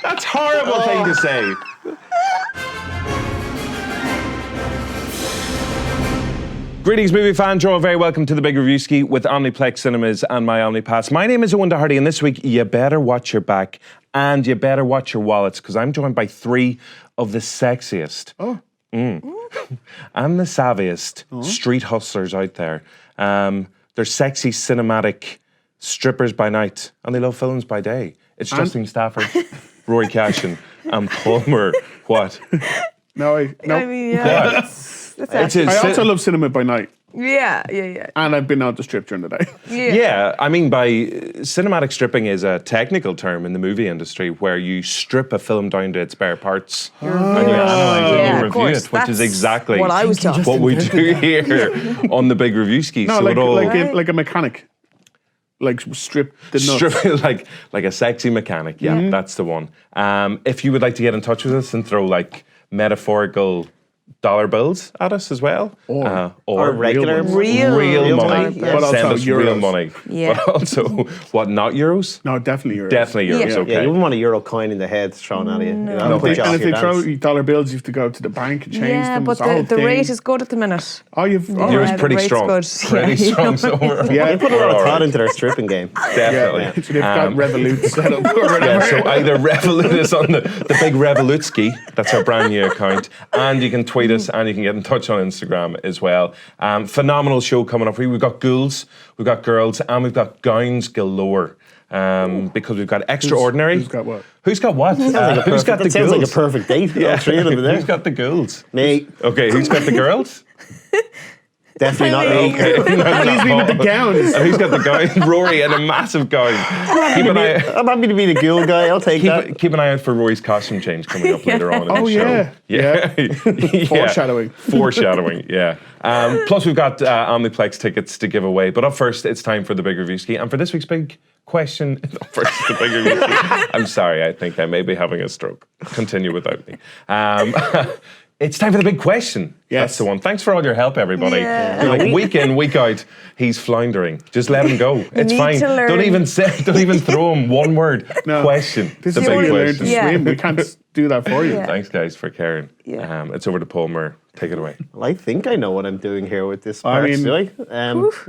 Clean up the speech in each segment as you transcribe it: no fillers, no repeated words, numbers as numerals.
That's a horrible thing to say. Greetings, movie fans. You're all very welcome to the Big Reviewski with Omniplex Cinemas and my OmniPass. My name is Owen Doherty, and this week you better watch your back and you better watch your wallets, because I'm joined by three of the sexiest and the savviest street hustlers out there. They're sexy, cinematic strippers by night, and they love films by day. It's Justine Stafford, Rory Cashin, and Palmer. What? I mean, yeah. I also love cinema by night. Yeah. And I've been out to strip during the day. Yeah, I mean, by cinematic stripping is a technical term in the movie industry where you strip a film down to its bare parts and you analyse it and you review it, which is exactly what I was talking what we do here on the Big Reviewski. No, So like a mechanic. Like strip the nuts. Strip, like a sexy mechanic, yeah, that's the one. If you would like to get in touch with us and throw like metaphorical dollar bills at us as well, or regular real money, yeah. But send also us euros. real money. Yeah. But also, what, not euros? No, definitely euros. Definitely euros. Yeah. Okay. Yeah, you wouldn't want a euro coin in the head thrown at you. No, Put you And off if your they throw dance. you dollar bills, you have to go to the bank and change Yeah, them. but It's a whole the thing. rate is good at the minute. Oh, you've... Yeah. Euros the pretty rate's strong. good. Pretty Yeah, strong. So Yeah, They put a lot of thought into their stripping game. definitely. So they've got Revolut set up or Yeah, whatever. so either Revolut is on the Big Revolutski, that's our brand new account, and you can tweet us and you can get in touch on Instagram as well. Phenomenal show coming up for you. We've got ghouls, we've got girls, and we've got gowns galore. Because we've got Extraordinary. Who's got what? Who's got what? Who's got the That sounds like a ghouls? perfect date. All three of them are there. Who's got the ghouls? Me. Okay, who's got the girls? Definitely not me. Okay. That leaves me with the gowns. And who's got the gown? Rory in a massive gown. Keep an eye. I'm happy to be the ghoul guy. I'll take that. Keep an eye out for Rory's costume change coming up later on in Oh, the show. Yeah. Foreshadowing. Foreshadowing, yeah. Plus, we've got Omniplex tickets to give away. But up first, it's time for the Big Reviewski. And for this week's big question, first the Big Reviewski. I'm sorry, I think I may be having a stroke. Continue without me. It's time for the big question. Yes. That's the one. Thanks for all your help, everybody. Yeah. Like week in, week out, he's floundering. Just let him go. It's need fine. to learn. Don't even throw him one word. No. Question. This the is how big you learn to question. Yeah. swim. We can't do that for you. Yeah. Thanks, guys, for caring. Yeah. It's over to Palmer. Take it away. Well, I think I know what I'm doing here with this I part, mean, do I?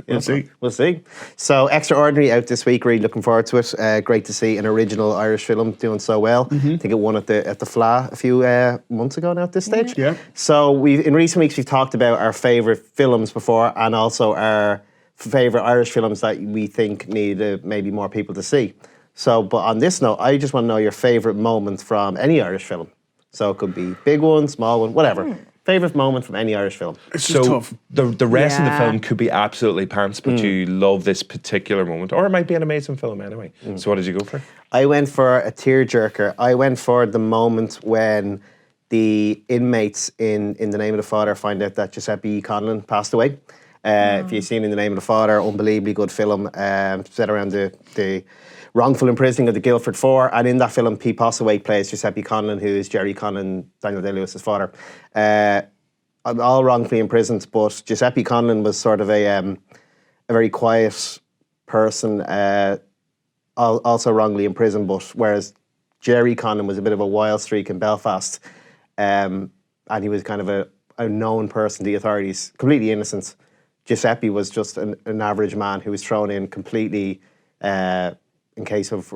We'll see. We'll see. So, Extraordinary out this week. Really looking forward to it. Great to see an original Irish film doing so well. I think it won at the Fla a few months ago now at this stage. Yeah. So, in recent weeks we've talked about our favourite films before, and also our favourite Irish films that we think need maybe more people to see. So, but on this note, I just want to know your favourite moment from any Irish film. So it could be big one, small one, whatever. Favourite moment from any Irish film. It's just tough. The rest of the Yeah. film could be absolutely pants, but you love this particular moment, or it might be an amazing film anyway. So what did you go for? I went for a tearjerker. I went for the moment when the inmates in The Name of the Father find out that Giuseppe Conlon passed away. If you've seen In the Name of the Father, unbelievably good film, set around the wrongful imprisoning of the Guildford Four, and in that film, Pete Postlethwaite plays Giuseppe Conlon, who is Jerry Conlon, Daniel Day-Lewis's father. All wrongfully imprisoned, but Giuseppe Conlon was sort of a very quiet person, also wrongly imprisoned, but whereas Jerry Conlon was a bit of a wild streak in Belfast, and he was kind of a known person to the authorities, completely innocent. Giuseppe was just an average man who was thrown in completely in case of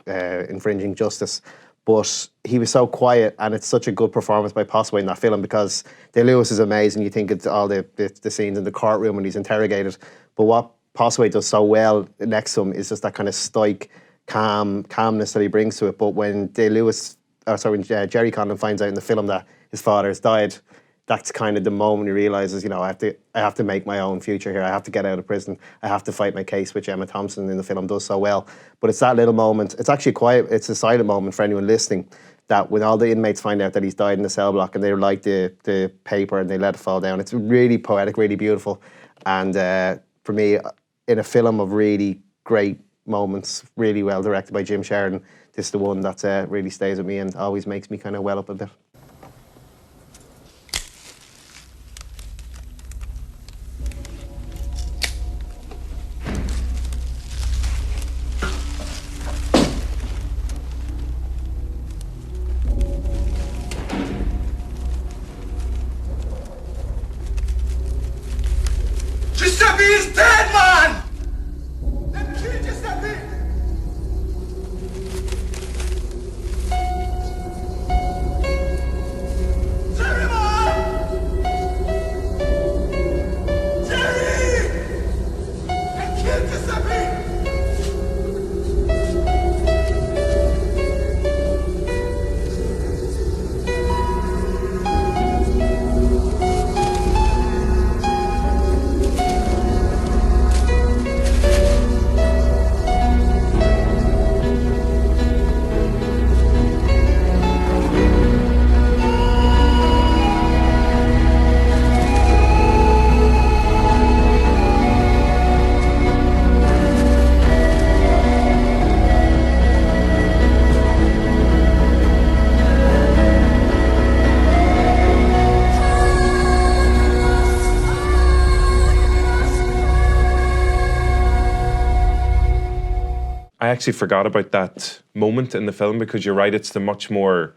infringing justice. But he was so quiet, and it's such a good performance by Postlethwaite in that film, because Day-Lewis is amazing. You think it's all the scenes in the courtroom when he's interrogated, but what Postlethwaite does so well next to him is just that kind of stoic calmness that he brings to it. But when Jerry Conlon finds out in the film that his father has died, that's kind of the moment he realizes, I have to make my own future here. I have to get out of prison. I have to fight my case, which Emma Thompson in the film does so well. But it's that little moment. It's actually it's a silent moment for anyone listening, that when all the inmates find out that he's died in the cell block and they light the paper and they let it fall down, it's really poetic, really beautiful. And for me, in a film of really great moments, really well directed by Jim Sheridan, this is the one that really stays with me and always makes me kind of well up a bit. I actually forgot about that moment in the film because you're right, it's the much more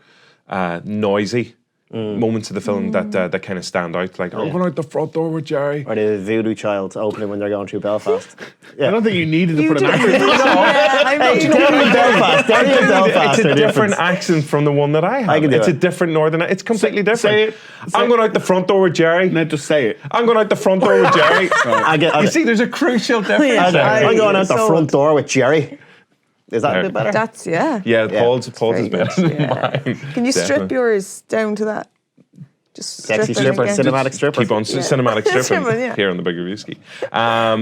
noisy moments of the film that kind of stand out. Like, I'm going out the front door with Jerry. Or the voodoo child opening when they're going through Belfast. I don't think you needed to put an accent. It's a different accent from the one that I have. It's a different northern. It's completely different. Say it. I'm going out the front door with Jerry. No, just say it. I'm going out the front door with Jerry. You see, there's a crucial difference. I'm going out the front door with Jerry. Is that a bit better? That's, Yeah, Paul's is better than mine. Can you strip yours down to that? Just Sexy stripper, cinematic stripper. Keep on cinematic stripping here on the Big Reviewski.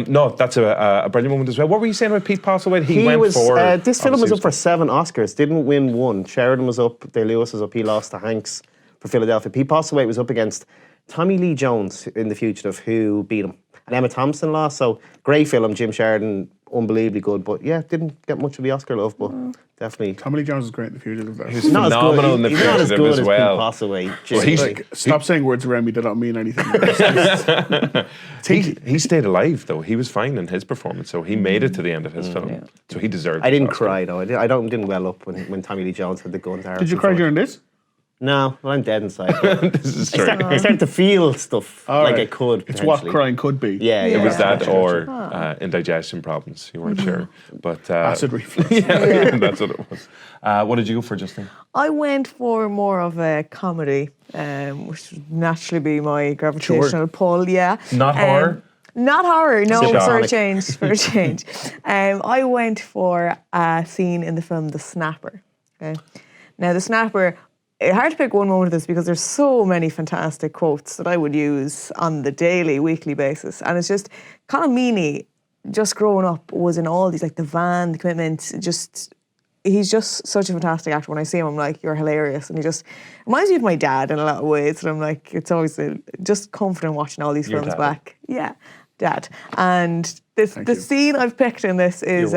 No, that's a brilliant moment as well. What were you saying about Pete Postlethwaite? He went for... This film was up for 7 Oscars, didn't win 1. Sheridan was up, Day-Lewis was up, he lost to Hanks for Philadelphia. Pete Postlethwaite was up against Tommy Lee Jones in The Fugitive, who beat him. And Emma Thompson lost, so great film, Jim Sheridan, unbelievably good, but yeah, didn't get much of the Oscar love, but definitely. Tommy Lee Jones is great in The Fugitive, though. He's phenomenal in The Fugitive as well. He's not as good as Pete Postlethwaite. Stop saying words around me that don't mean anything. He stayed alive, though. He was fine in his performance, so he made it to the end of his film. Yeah. So he deserved it. I didn't cry, though. I didn't well up when Tommy Lee Jones had the gun to Did you cry during this? No, well, I'm dead inside. This is true. I started to feel stuff like I could. It's what crying could be. Yeah. It was that or indigestion problems. You weren't sure. But acid reflux. Yeah, that's what it was. What did you go for, Justine? I went for more of a comedy, which would naturally be my gravitational pull, yeah. Not horror? Not horror, no, Sitcom. for a change. I went for a scene in the film The Snapper. Okay. Now, The Snapper... It's hard to pick one moment of this because there's so many fantastic quotes that I would use on the daily, weekly basis. And it's just, Colin Meaney, just growing up, was in all these, like The Van, The Commitment, he's just such a fantastic actor. When I see him, I'm like, you're hilarious. And he just reminds me of my dad in a lot of ways. And I'm like, it's always just comforting watching all these films back. Yeah, Dad. And the scene I've picked in this is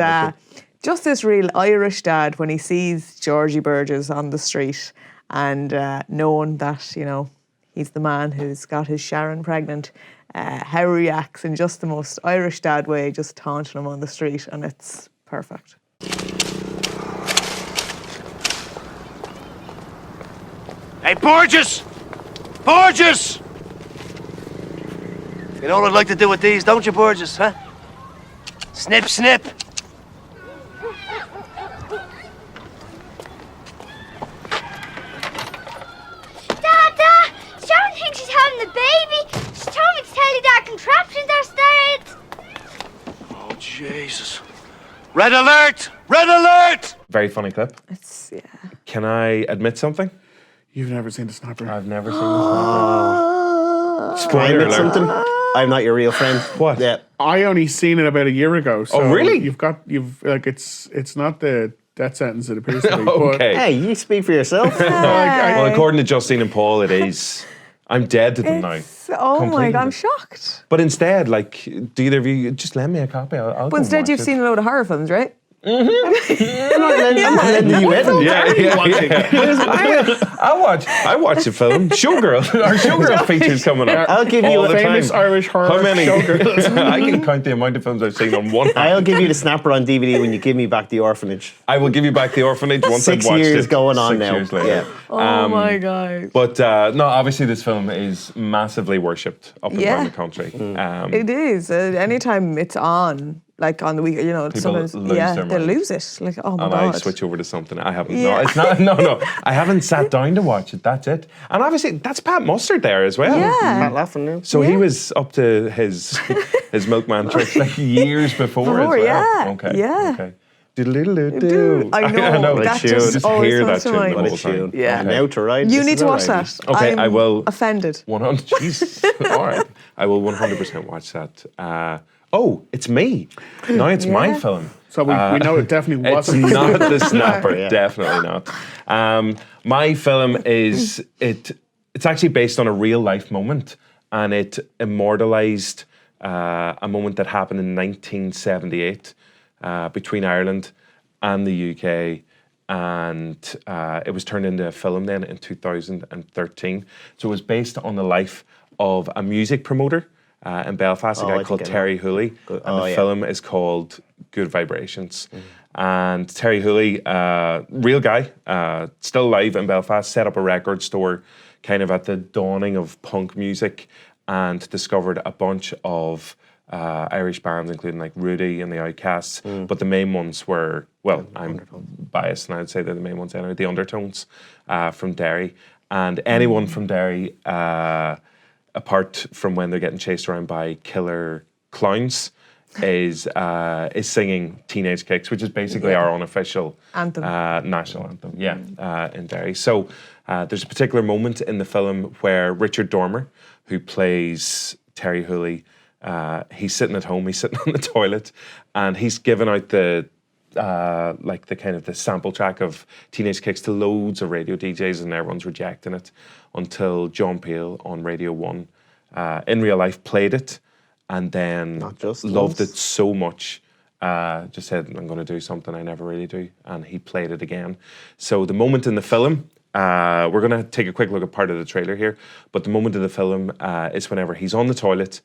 just this real Irish dad when he sees Georgie Burgess on the street. And knowing that, you know, he's the man who's got his Sharon pregnant, how he reacts in just the most Irish dad way, just taunting him on the street, and it's perfect. Hey, Burgess! Burgess! You know what I'd like to do with these, don't you, Burgess, huh? Snip, snip. The baby. She told me to tell you that contraptions are started. Oh, Jesus. Red alert! Red alert! Very funny clip. It's, yeah. Can I admit something? You've never seen The Snapper. I've never seen The Snapper. Spoiler alert. Something? I'm not your real friend. What? Yeah. I only seen it about a year ago. So oh, really? It's not the death sentence it appears to be. Okay. Hey, you speak for yourself. Well, according to Justine and Paul, it is. I'm dead to them now. Oh my God, I'm shocked. But instead, like, do either of you just lend me a copy? I'll but instead, you've seen a load of horror films, right? I'm not letting you in. I watch a film. Showgirl. Our Showgirl feature's coming up. I'll give you a famous Irish horror. How many? I can count the amount of films I've seen on one hand. I'll give you The Snapper on DVD when you give me back The Orphanage. I will give you back The Orphanage once I've watched it. 6 years going on 6 now. years later. Yeah. Oh my God. But no, obviously this film is massively worshipped up and down the country. It is. Anytime it's on, like on the week, you know, sometimes they lose it. Like, oh my God. And I switch over to something. I haven't. No, it's not. No. I haven't sat down to watch it. That's it. And obviously, that's Pat Mustard there as well. Yeah. Not laughing now. So he was up to his milkman tricks like years before as well. Yeah. Okay. Yeah. Okay. Doodle-doodle-doo. I know. That just always hear that comes to tune mind. the whole time. Yeah. Now to ride. You need to watch that. Okay, I'm I will. Offended. 100. Jeez. All right. I will 100% watch that. Oh, it's me. Now it's my film. So we know it definitely wasn't. It's not The Snapper. Definitely not. My film is it's actually based on a real life moment, and it immortalized a moment that happened in 1978 between Ireland and the UK, and it was turned into a film then in 2013. So it was based on the life of a music promoter in Belfast, a guy called Terry Hooley, and the film is called Good Vibrations. And Terry Hooley, real guy, still alive in Belfast, set up a record store kind of at the dawning of punk music and discovered a bunch of Irish bands, including like Rudy and the Outcasts. But the main ones were, well, I'm biased and I'd say they're the main ones anyway, the Undertones from Derry. And anyone from Derry, apart from when they're getting chased around by killer clowns, is singing Teenage Kicks, which is basically our unofficial anthem. National anthem, in Derry. So there's a particular moment in the film where Richard Dormer, who plays Terry Hooley, he's sitting at home, he's sitting on the toilet, and he's giving out the kind of the sample track of Teenage Kicks to loads of radio DJs, and everyone's rejecting it until John Peel on Radio 1 in real life played it, and then loved it so much, just said, I'm going to do something I never really do, and he played it again. So the moment in the film, we're going to take a quick look at part of the trailer here, but the moment in the film is whenever he's on the toilet,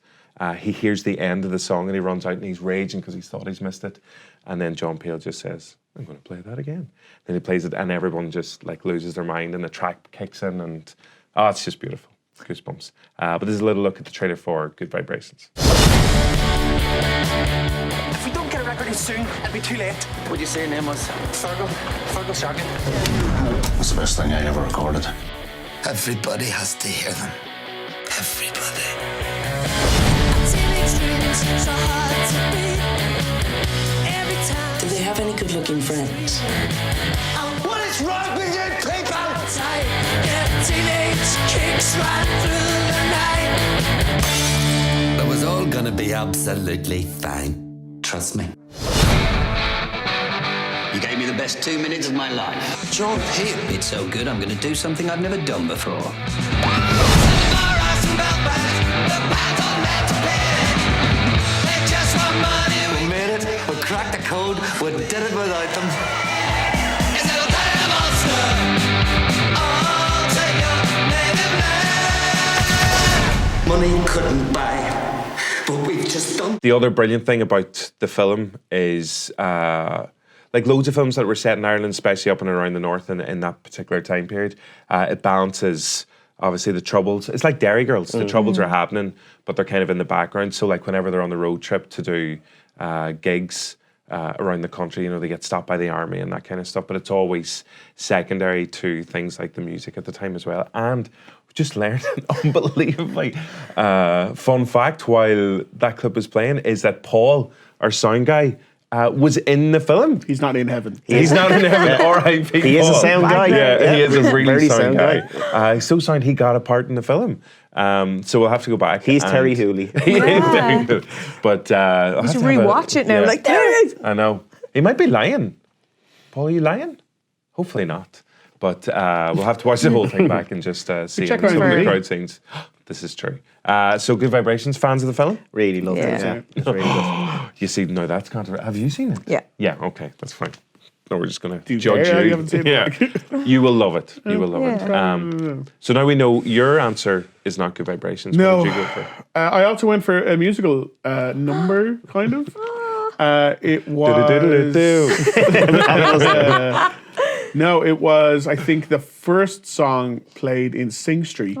he hears the end of the song and he runs out and he's raging because he's thought he's missed it. And then John Peel just says, I'm going to play that again. Then he plays it and everyone just like loses their mind and the track kicks in and it's just beautiful. Goosebumps. But there's a little look at the trailer for Good Vibrations. If we don't get a record soon, it'll be too late. What you say your name was? Fergal Shocking. That's the best thing I ever recorded. Everybody has to hear them. Everybody. Do they have any good-looking friends? What is wrong with you people? Teenage kicks right through the night. It was all gonna be absolutely fine. Trust me. You gave me the best 2 minutes of my life. John Peel. It's so good, I'm going to do something I've never done before. We made it. We cracked the code. We did it without them. Money couldn't buy, but we've just done. The other brilliant thing about the film is like loads of films that were set in Ireland, especially up and around the north in that particular time period, it balances obviously the troubles. It's like Derry Girls. The troubles are happening, but they're kind of in the background. So like whenever they're on the road trip to do gigs around the country, you know, they get stopped by the army and that kind of stuff, but it's always secondary to things like the music at the time as well. And we just learned an unbelievably fun fact while that clip was playing is that Paul, our sound guy, was in the film. He's not in heaven. He's not in heaven. R.I.P. He is a sound guy. Yeah, he is a really Very sound guy. So sound, he got a part in the film. So we'll have to go back. He's Terry Hooley. He is Terry Hooley. But you should rewatch it now. Yeah. Like, there it is. I know. He might be lying. Paul, are you lying? Hopefully not. But we'll have to watch the whole thing back and just see some of the crowd scenes. This is true. So Good Vibrations, fans of the film? Really love it. Yeah. It's really good. You see, no, that's controversial. Have you seen it? Yeah. Yeah, okay, that's fine. No, we're just going to judge you. You haven't seen it. You will love it. You will love it. So now we know your answer is not Good Vibrations. No. What did you go for? I also went for a musical number, kind of. It was... No, it was, I think, the first song played in Sing Street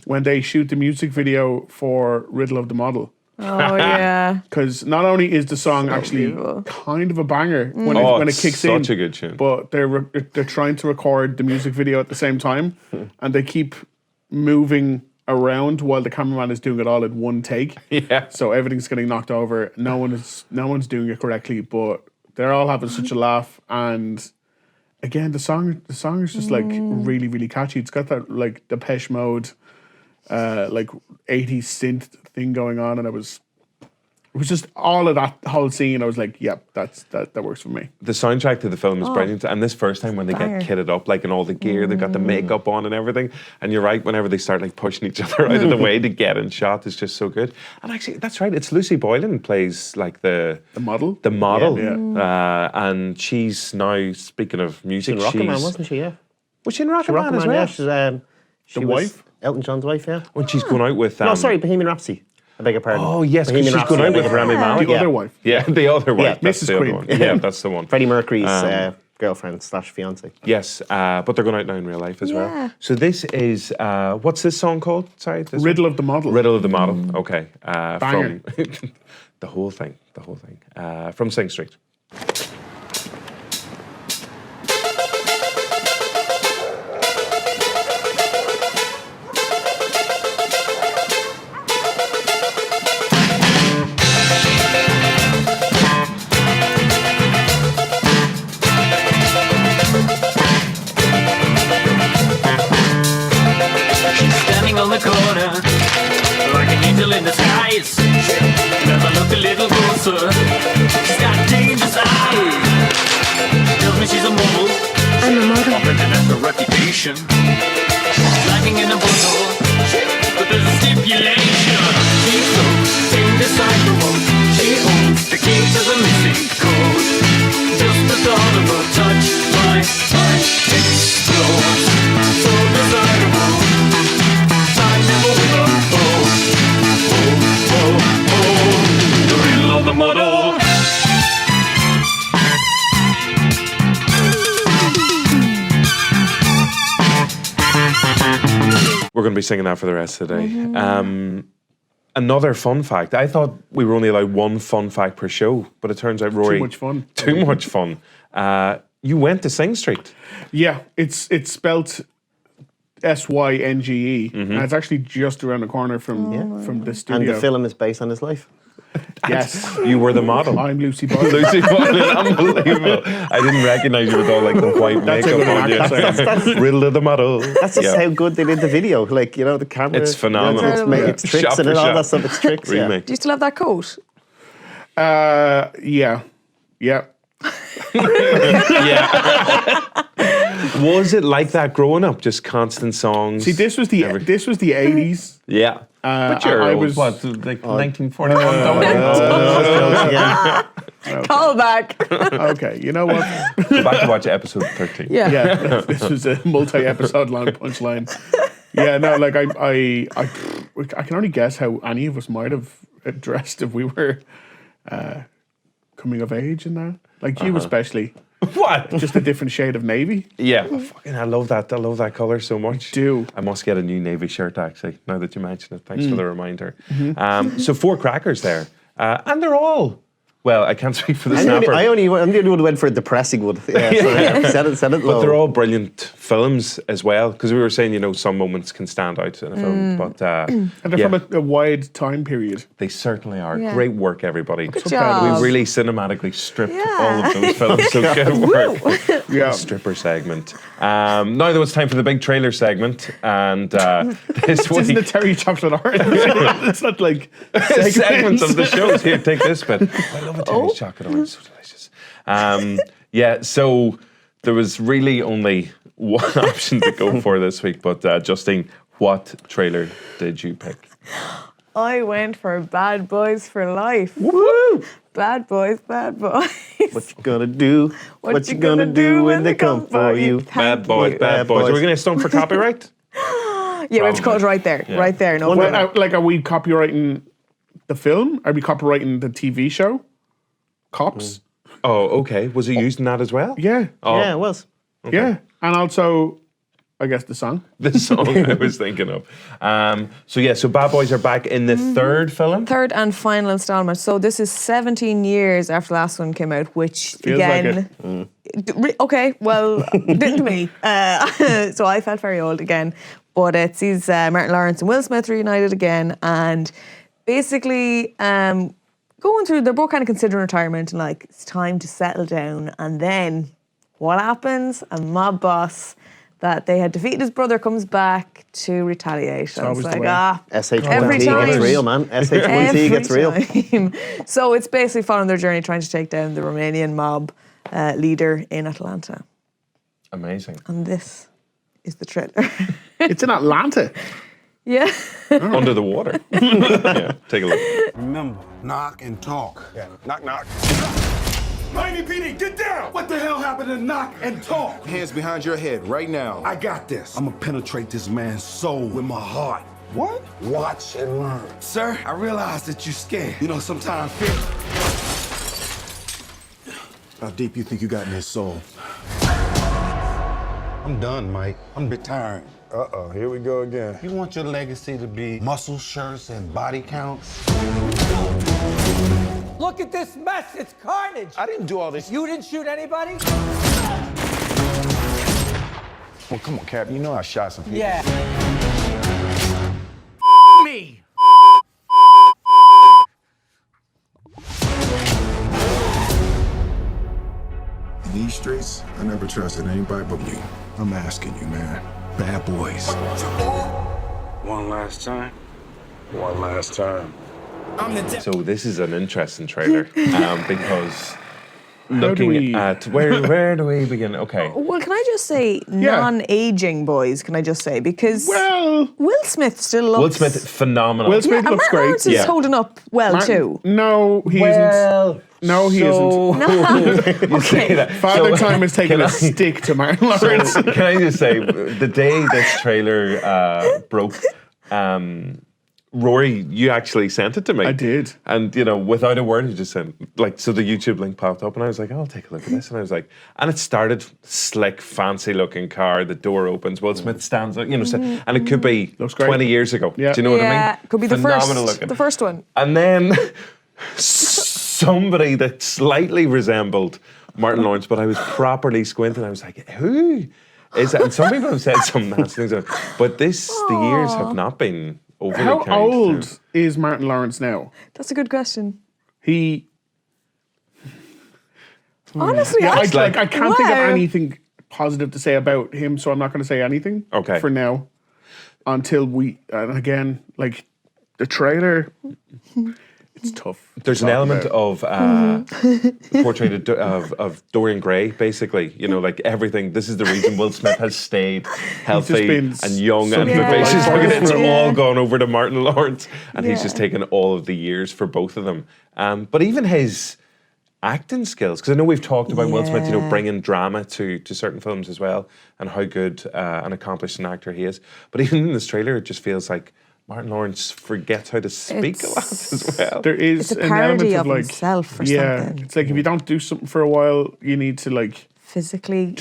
when they shoot the music video for Riddle of the Model. Oh, yeah. Because not only is the song actually kind of a banger when it kicks in, such a good tune. But they're trying to record the music video at the same time, and they keep moving around while the cameraman is doing it all in one take. Yeah. So everything's getting knocked over. No one's doing it correctly, but they're all having such a laugh. And again, the song is just like really, really catchy. It's got that like Depeche Mode, like 80s synth thing going on, and it was just all of that whole scene. I was like, yep, that works for me. The soundtrack to the film is brilliant, and this first time when they get kitted up, like in all the gear, they've got the makeup on and everything. And you're right, whenever they start like pushing each other out of the way to get in shot, is just so good. And actually, that's right. It's Lucy Boylan plays like the model. The model, yeah. And she's now, speaking of music, She's in Rocket Man, wasn't she? Yeah. Was she in Rocket Man as well? Yeah, she the was wife. Elton John's wife. Yeah. When she's going out with no, sorry, Bohemian Rhapsody. I I beg your pardon. Oh yes, because Bohemian she's going out Rhapsody, with I beg Rami your pardon. Malek. The other wife. Yeah, the other wife. Yeah, That's Mrs. the other Queen. one. Yeah, that's the one. Freddie Mercury's girlfriend / fiance. Yes, but they're going out now in real life as Yeah. well. So this is what's this song called? Sorry, this Riddle one? of the Model. Riddle of the Model. Okay, Banger. from the whole thing. From Sing Street. Standing on the corner, like an angel in disguise. Never look a little closer. She's got dangerous eyes. Tells me she's a model. I'm a model. Operating at her reputation. Lacking in a bottle, but there's a stipulation. She's so indecipherable. She holds the key to the missing code. Just the thought of her touch, my mind explodes. So desirable. I never will. The riddle of the model. We're going to be singing that for the rest of the day. Another fun fact. I thought we were only allowed one fun fact per show, but it turns out, Rory... Too much fun. Too much fun. You went to Sing Street. Yeah, it's spelt SYNGE, and it's actually just around the corner from the studio. And the film is based on his life. Yes, You were the model. I'm Lucy Boyle. Lucy Boyle, unbelievable. I didn't recognise you with all like the white That's makeup a good on you. accent. Riddle of the model. That's just how good they did the video. Like, you know, the camera. It's phenomenal. It's tricks Shot and for all shot. that stuff. It's tricks. Yeah. Remake. Do you still have that coat? Yeah. Was it like that growing up? Just constant songs? See, this was the 80s. Yeah. But you're I was was- what, like 1941? Yeah. Call back. Okay, you know what? Go back to watch episode 13. Yeah. Yeah, this was a multi-episode long punchline. Yeah, no, like I can only guess how any of us might have dressed if we were coming of age in that. Like you especially. What? Just a different shade of navy. Yeah. I love that. I love that colour so much. Do. I must get a new navy shirt actually, now that you mention it. Thanks for the reminder. So 4 crackers there. And they're all... Well, I can't speak for the snapper. I'm the only one who went for a depressing one. Yeah, so set it low. But they're all brilliant films as well, because we were saying, you know, some moments can stand out in a film, but And they're from a wide time period. they certainly are. Yeah. Great work, everybody. Good job. We really cinematically stripped Yeah. all of those films, so good work. Yeah. Stripper segment. Now, though, it's time for the big trailer segment, and this Isn't week... it Terry Chocolate Orange? It's not like segments of the shows. Here, take this bit. I love a Terry's chocolate orange, so delicious. So there was really only one option to go for this week, but Justine, what trailer did you pick? I went for Bad Boys for Life. Woo! Bad boys, bad boys. What you gonna do? What you gonna do when they come for you? Bad boys, bad boys. Are we going to stone for copyright? Yeah, we have to cut it right there. Yeah. Right there. No Well, problem. like, are we copyrighting the film? Are we copyrighting the TV show? Cops? Oh, okay. Was he using that as well? Yeah. Oh, Yeah, it was. Yeah. And also, I guess the song. the song I was thinking of. So Bad Boys are back in the third film. Third and final installment. So this is 17 years after the last one came out, which Feels like again... Okay, well, didn't to me. So I felt very old again. But it sees Martin Lawrence and Will Smith reunited again, and basically going through, they're both kind of considering retirement and like, it's time to settle down. And then what happens? A mob boss that they had defeated his brother comes back to retaliate. And always it's the like, way. every SH1T time. gets real, man. SH1T gets real. time. So it's basically following their journey trying to take down the Romanian mob leader in Atlanta. Amazing. And this is the trailer. It's in Atlanta. Yeah. Under the water. Yeah, take a look. Remember, knock and talk. Yeah, knock, knock. Miami PD, get down! What the hell happened to knock and talk? Hands behind your head right now. I got this. I'm gonna penetrate this man's soul with my heart. What? Watch and learn. Sir, I realize that you're scared. You know, sometimes fear. How deep you think you got in his soul? I'm done, Mike. I'm retiring. Uh-oh, here we go again. You want your legacy to be muscle shirts and body counts? Look at this mess. It's carnage. I didn't do all this. You didn't shoot anybody? Well, come on, Cap. You know I shot some people. Yeah. Me. In these streets, I never trusted anybody but you. I'm asking you, man. Bad boys. One last time. One last time. So this is an interesting trailer because do looking we- at where do we begin? Okay. Well, can I just say non-aging boys? Can I just say because Will Smith still looks. Will Smith, phenomenal. Will Smith and looks Martin great. Lawrence is holding up well too. No, he isn't. No, he isn't. You say that. Father So, Time has taken can a I- stick to Martin Lawrence. Can I just say, the day this trailer broke, Rory, you actually sent it to me. I did. And, you know, without a word, you just sent, like, so the YouTube link popped up and I was like, oh, I'll take a look at this. And I was like, and it started slick, fancy looking car, the door opens, Will Smith stands up, you know, and it could be Looks great. 20 years ago. Yeah. Do you know what I mean? Yeah, could be Phenomenal looking. the first one. And then somebody that slightly resembled Martin Lawrence, but I was properly squinting. I was like, who is that? And some people have said some nasty things, but the years have not been overly How kind. old is Martin Lawrence now? That's a good question. He. Honestly, Yeah, I I can't think of Wow. anything positive to say about him, so I'm not going to say anything. Okay. For now, until we and again, like the trailer, it's tough. There's to an talk element about. of portrait of Dorian Gray, basically. You know, like everything. This is the reason Will Smith has stayed healthy been and young and such a vivacious life because it's for him. all gone over to Martin Lawrence, and he's Yeah. just taken all of the years for both of them. But even his acting skills, because I know we've talked about Will Smith, you know, Yeah. bringing drama to certain films as well, and how good and accomplished an actor he is. But even in this trailer, it just feels like Martin Lawrence forgets how to speak a lot as well. There is It's a an parody element of like himself or yeah, something. it's like if you don't do something for a while, you need to like Physically.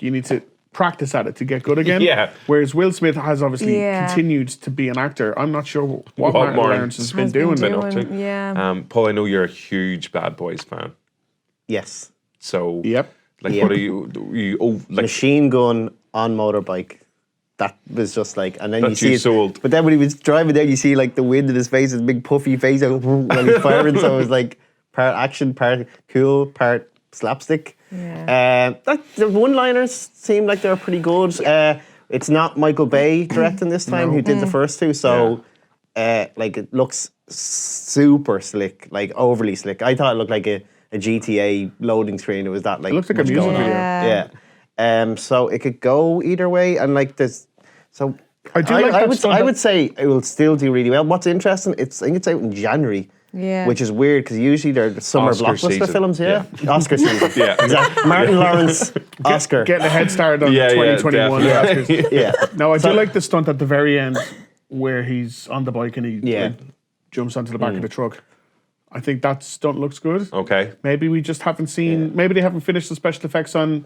you need to practice at it to get good again. Yeah. Whereas Will Smith has obviously Yeah. continued to be an actor. I'm not sure what What Martin Martin Lawrence has has been been doing. Up to. Yeah. Paul, I know you're a huge Bad Boys fan. Yes. So, Yep. like, Yep. what are you like, Machine gun on motorbike. That was just like, and then That you see you it. sold. But then when he was driving there, you see like the wind in his face, his big puffy face while he's firing. So it was like part action, part cool, part slapstick. Yeah. The one-liners seemed like they were pretty good. It's not Michael Bay directing this time, who did the first two. So, like, it looks super slick, like overly slick. I thought it looked like a GTA loading screen. It was that like. It looks like a much music going on. video. Yeah. So it could go either way, and like there's so. I do like that stunt I that- would say it will still do really well. What's interesting, I think it's out in January. Yeah. Which is weird because usually they're the summer Oscar blockbuster season. films, Oscar season. Yeah. Exactly. Martin Lawrence, Oscar. Getting a head start on Yeah, 2021 definitely. Oscars. yeah. No, I do like the stunt at the very end where he's on the bike and he Yeah. like, jumps onto the back of the truck. I think that stunt looks good. okay? Maybe we just haven't seen. Maybe they haven't finished the special effects on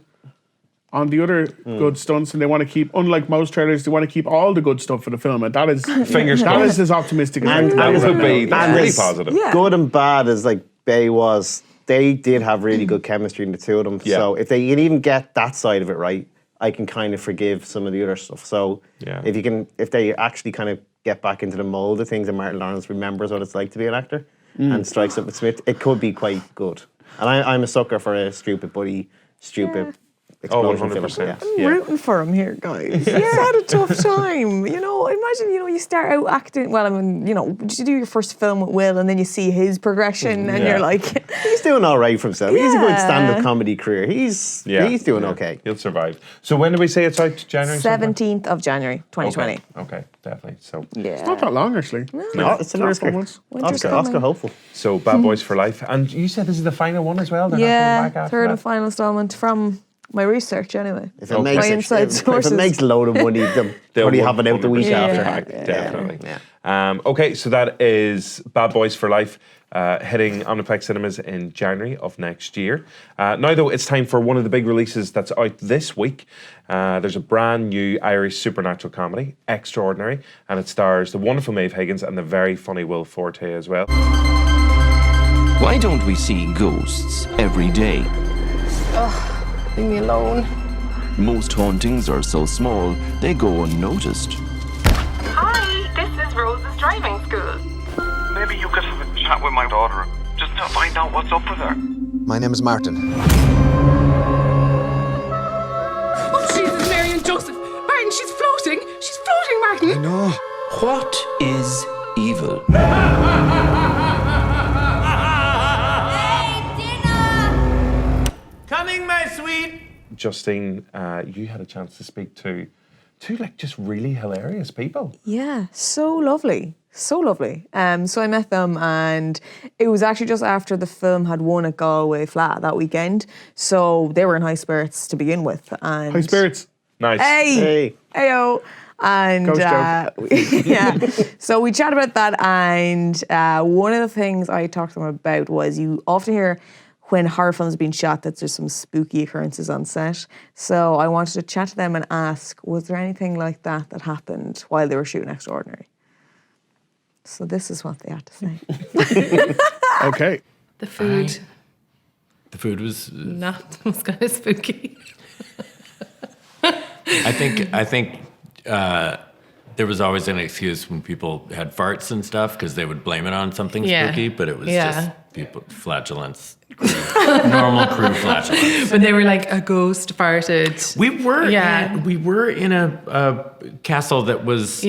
the other good stunts, and they want to keep. Unlike most trailers, they want to keep all the good stuff for the film, and that is Fingers that crossed. is as optimistic as I And- can That be would right be now. that's And really as positive. Yeah. Good and bad as like Bay was, they did have really good chemistry in the two of them. Yeah. So if they can even get that side of it right, I can kind of forgive some of the other stuff. So Yeah. if they actually kind of get back into the mold of things and Martin Lawrence remembers what it's like to be an actor and strikes up with Smith, it could be quite good. And I'm a sucker for a stupid buddy, stupid explosion film. 100%. Yeah. I'm rooting for him here, guys. He's had a tough time. You know, imagine, you start out acting, well, I mean, you do your first film with Will and then you see his progression and you're like... He's doing all right for himself. He's a good Yeah. stand-up comedy career. He's doing okay. He'll survive. So when do we say it's out? January? sometime? 17th of January, 2020. Okay, definitely. So Yeah. It's not that long actually. No, it's an Oscar. Winter's Oscar coming. hopeful. So Bad Boys for Life. And you said this is the final one as well? They're not Yeah, coming back after third that? and final installment from my research anyway. If it makes my inside if sources. it makes a load of money, they'll probably have it out the week 100% after. back, definitely. Yeah. Okay, so that is Bad Boys for Life, hitting Omniplex cinemas in January of next year. Now, though, it's time for one of the big releases that's out this week. There's a brand new Irish supernatural comedy, Extraordinary, and it stars the wonderful Maeve Higgins and the very funny Will Forte as well. Why don't we see ghosts every day? Oh, leave me alone. Most hauntings are so small, they go unnoticed. Hi, this is Rose's driving school. Maybe you could have a chat with my daughter, just to find out what's up with her. My name is Martin. Oh, Jesus, Mary and Joseph. Martin, she's floating. She's floating, Martin. I know. What is evil? Coming, my sweet. Justine, you had a chance to speak to two like just really hilarious people. Yeah, so lovely. So lovely. So I met them, and it was actually just after the film had won at Galway Flat that weekend. So they were in high spirits to begin with. And High spirits. Nice. Hey, heyo. And yeah, so we chatted about that, and one of the things I talked to them about was you often hear when horror films are being shot that there's some spooky occurrences on set. So I wanted to chat to them and ask, was there anything like that that happened while they were shooting Extraordinary? So this is what they had to say. Okay. The food. The food was was kind of spooky. I think there was always an excuse when people had farts and stuff because they would blame it on something spooky, but it was just people flatulence, normal crew flatulence. But they were like a ghost farted. We were in a castle that was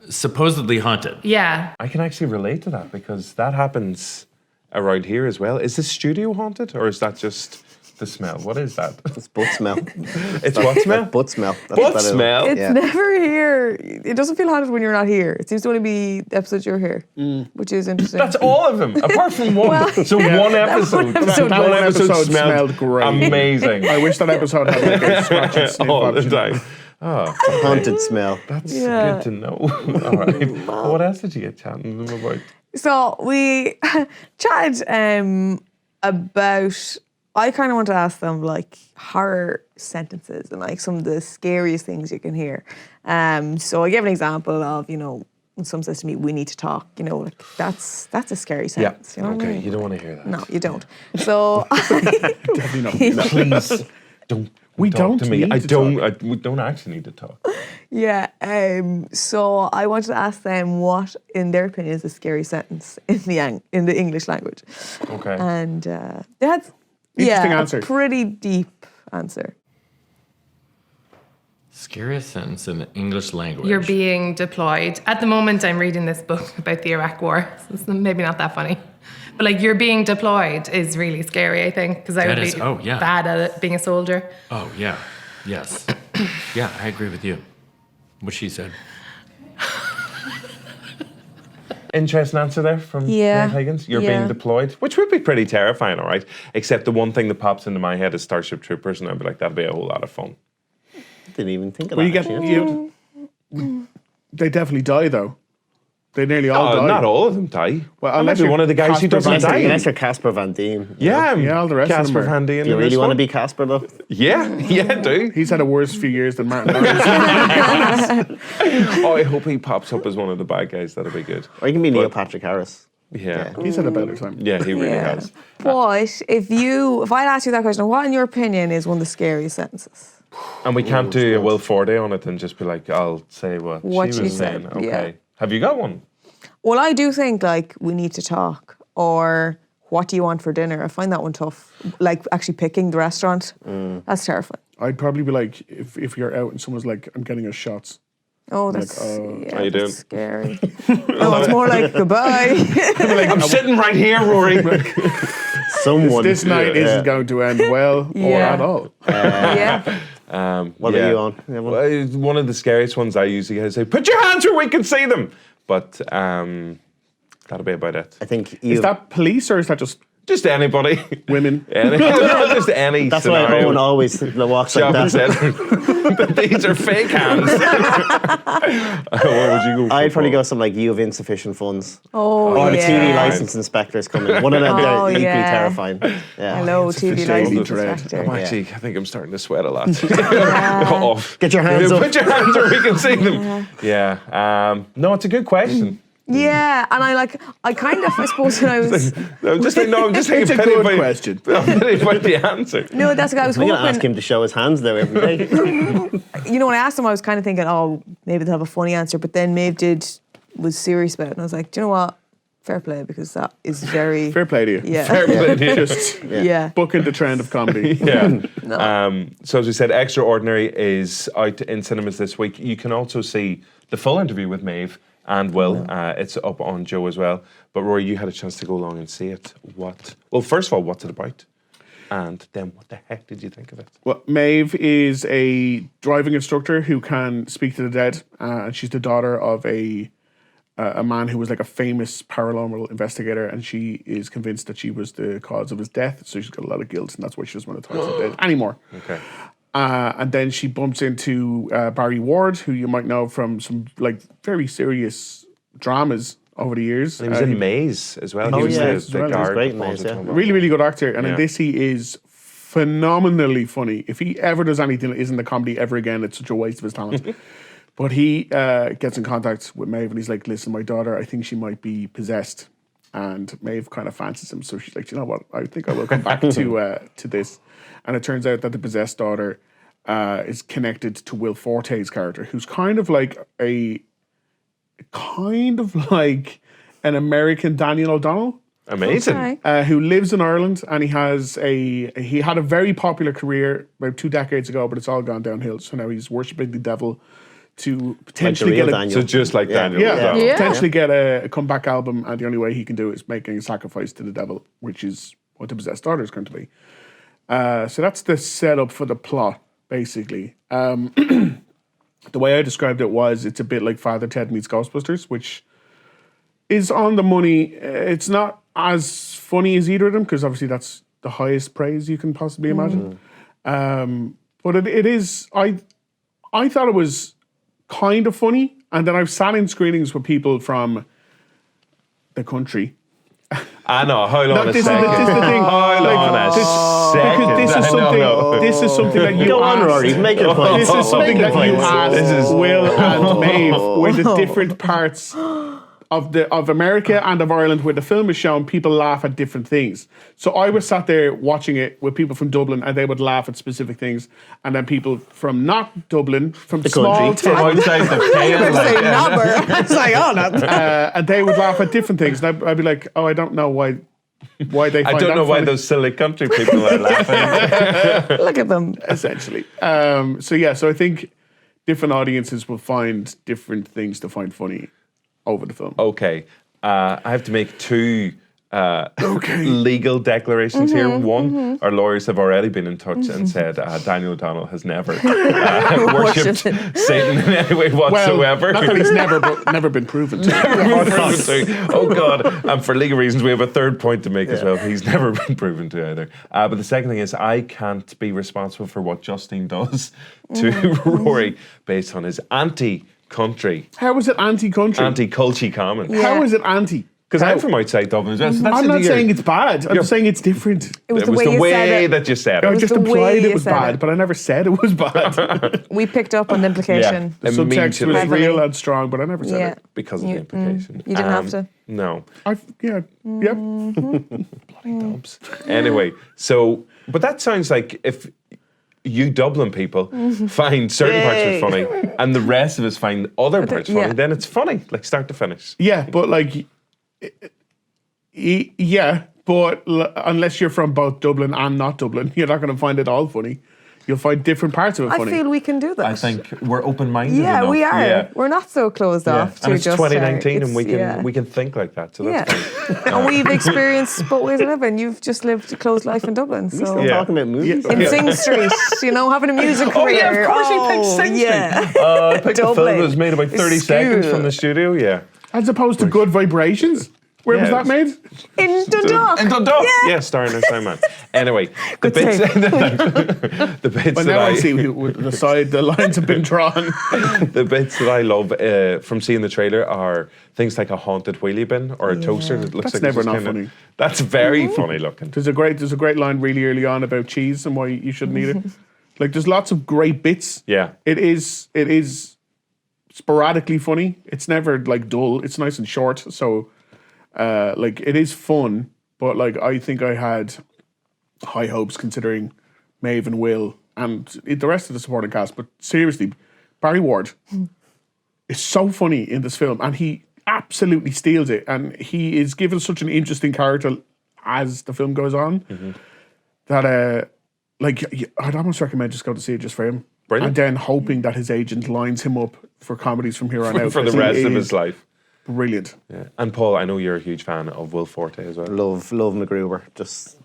supposedly haunted. Yeah, I can actually relate to that because that happens around here as well. Is the studio haunted or is that just the smell? What is that? It's butt smell. It's what smell? Butt smell. That's Butt what that is. smell? It's never here. It doesn't feel haunted when you're not here. It seems to only be the episodes you're here, which is interesting. That's all of them, apart from one. Well, one episode. That episode smelled great. Amazing. I wish that episode had like a scratch and sniff all the option. time. Oh, Haunted smell. That's good to know. All right. What else did you get chatting to them about? So we chatted about. I kind of want to ask them like horror sentences and like some of the scariest things you can hear. So I gave an example of, you know, when someone says to me, "We need to talk," you know, like that's a scary sentence. Yeah. You know what I mean? You don't want to hear that. No, you don't. So Definitely not. Please don't. We talk don't to me. need I to don't. talk. We don't actually need to talk. yeah. So I wanted to ask them what, in their opinion, is a scary sentence in the English language. Okay. And they had answer. a pretty deep answer. Scariest sentence in the English language. you're being deployed. At the moment, I'm reading this book about the Iraq War. So it's maybe not that funny. But like, you're being deployed is really scary, I think, because I would be bad at it, being a soldier. Oh, yeah. Yes. Yeah, I agree with you. What she said. Interesting answer there from Maeve Higgins. You're being deployed, which would be pretty terrifying, all right? Except the one thing that pops into my head is Starship Troopers, and I'd be like, that'd be a whole lot of fun. Didn't even think of Well, that. they definitely die though. They nearly all die. Not all of them die. Well, I might unless be you're one of the guys who doesn't Casper Van die. Dien. Unless you're Casper Van Dien. Yeah, all the rest Casper of them are. Van Dien. Do you really want to be Casper though? Yeah, do. He's had a worse few years than Martin. Oh, I hope he pops up as one of the bad guys. That'll be good. Or you can be Neil Patrick Harris. Yeah. He's had a better time. Yeah, he really has. But if I'd ask you that question, what in your opinion is one of the scariest sentences? And we can't do a Will Forte on it and just be like, I'll say what she was saying. said, Okay. yeah. Have you got one? Well, I do think like we need to talk, or what do you want for dinner? I find that one tough. Like actually picking the restaurant, that's terrifying. I'd probably be like, if you're out and someone's like, I'm getting us shots. Oh, that's How you doing? scary. No, it's more like goodbye. I'm sitting right here, Rory. Someone. This night isn't going to end well or at all. What are you on? Well, one of the scariest ones I usually say, put your hands where we can see them. But that'll be about it. I think Is that police or is that just Just anybody. Women. Just any That's scenario. why Owen always walks like Shopping that. centre. But these are fake hands. What would you go for? I'd probably go something like you have insufficient funds. Oh, Or the yeah. TV license inspectors coming. One of them, Oh, they're equally yeah. terrifying. Yeah. Hello, TV license dread. inspector. I think I'm starting to sweat a lot. Off. Get your hands up. Put your hands where we can see them. Yeah. No, it's a good question. Yeah, and I kind of, I suppose when I was... I'm just saying It's a good question. I'm pity by the answer. No, that's what I was I'm hoping. going to ask him to show his hands though every day. You know, when I asked him, I was kind of thinking, oh, maybe they'll have a funny answer. But then Maeve was serious about it. And I was like, do you know what? Fair play, because that is very... Fair play to you. Yeah. Fair play to you. Just Yeah. booking the trend of comedy. Yeah. So as we said, Extraordinary is out in cinemas this week. You can also see the full interview with Maeve and Will. It's up on Joe as well. But Rory, you had a chance to go along and see it. Well, first of all, what's it about? And then what the heck did you think of it? Well, Maeve is a driving instructor who can speak to the dead. And she's the daughter of a man who was like a famous paranormal investigator, and she is convinced that she was the cause of his death. So she's got a lot of guilt, and that's why she doesn't want to talk to the dead anymore. Okay. And then she bumps into Barry Ward, who you might know from some like very serious dramas over the years. And he was in Maze as well. Oh, He was yeah, the as well. He was guard. great in Maze, yeah. Really, really good actor. And in this, he is phenomenally funny. If he ever does anything that isn't a comedy ever again, it's such a waste of his talent. But he gets in contact with Maeve and he's like, listen, my daughter, I think she might be possessed. And Maeve kind of fancies him. So she's like, you know what? I think I will come back to this. And it turns out that the possessed daughter is connected to Will Forte's character, who's kind of like an American Daniel O'Donnell. Amazing. Who lives in Ireland, and he had a very popular career about 2 decades ago, but it's all gone downhill. So now he's worshipping the devil to potentially get So just like Daniel. potentially get a comeback album, and the only way he can do it is making a sacrifice to the devil, which is what the possessed daughter is going to be. So that's the setup for the plot, basically. The way I described it was, it's a bit like Father Ted meets Ghostbusters, which is on the money. It's not as funny as either of them, because obviously that's the highest praise you can possibly imagine. But it is. I thought it was kind of funny, and then I've sat in screenings with people from the country. I know. Hold on a second. This is the thing. Hold on a second. Because this is something that you Go on, Rory. Make your point. This is something that you asked Will and Maeve, where the different parts of America and of Ireland where the film is shown, people laugh at different things. So I was sat there watching it with people from Dublin, and they would laugh at specific things, and then people from not Dublin, from the small town, outside the pale, It's like, oh, no. and they would laugh at different things, and I'd be like, oh, I don't know why they. I don't know why those silly country people are laughing. Look at them. Essentially. So I think different audiences will find different things to find funny over the film. Okay. I have to make two legal declarations here. One, our lawyers have already been in touch and said Daniel O'Donnell has never worshipped Satan in any way whatsoever. Well, not that he's never been proven to. Oh God. And for legal reasons, we have a third point to make as well. He's never been proven to either. But the second thing is, I can't be responsible for what Justine does to Rory based on his anti-country. How is it anti-country? Anti-culty comment. How is it anti? Because I'm from outside Dublin as well. So that's I'm not saying it's bad. I'm saying it's different. It was the way that you said it. I just implied it was bad, but I never said it was bad. We picked up on the implication. The subtext was real and strong, but I never said it. Because of the implication. You didn't have to. No. Yep. Bloody dubs. Anyway, but that sounds like if you Dublin people find certain parts of it funny and the rest of us find other parts funny, then it's funny, like start to finish. Yeah, but like... but unless you're from both Dublin and not Dublin, you're not going to find it all funny. You'll find different parts of it funny. I feel we can do that. I think we're open-minded Yeah, enough. we are. Yeah. We're not so closed off to and it's just 2019 and we can think like that, so that's fine. And we've experienced both ways of living. You've just lived a closed life in Dublin. So Still talking about movies? in Sing Street, having a music career. Oh yeah, of course you picked Sing Street. I picked a film that was made about 30 seconds from the studio, As opposed to Good Vibrations. Where was that made? In Dundalk. In Dundalk. Yeah, starring Simon. Anyway, the bits But that now I see the lines have been drawn. The bits that I love from seeing the trailer are things like a haunted wheelie bin or a toaster that looks That's like never not funny. That's very funny looking. There's a great line really early on about cheese and why you shouldn't eat it. Like there's lots of great bits. Yeah. It is sporadically funny. It's never like dull. It's nice and short. So like it is fun, but like I think I had high hopes considering Maeve and Will and the rest of the supporting cast. But seriously, Barry Ward is so funny in this film, and he absolutely steals it. And he is given such an interesting character as the film goes on that like I'd almost recommend just go to see it just for him. Brilliant. And then hoping that his agent lines him up for comedies from here on out for the rest of his life. Brilliant. Yeah. And Paul, I know you're a huge fan of Will Forte as well. Love MacGruber. Just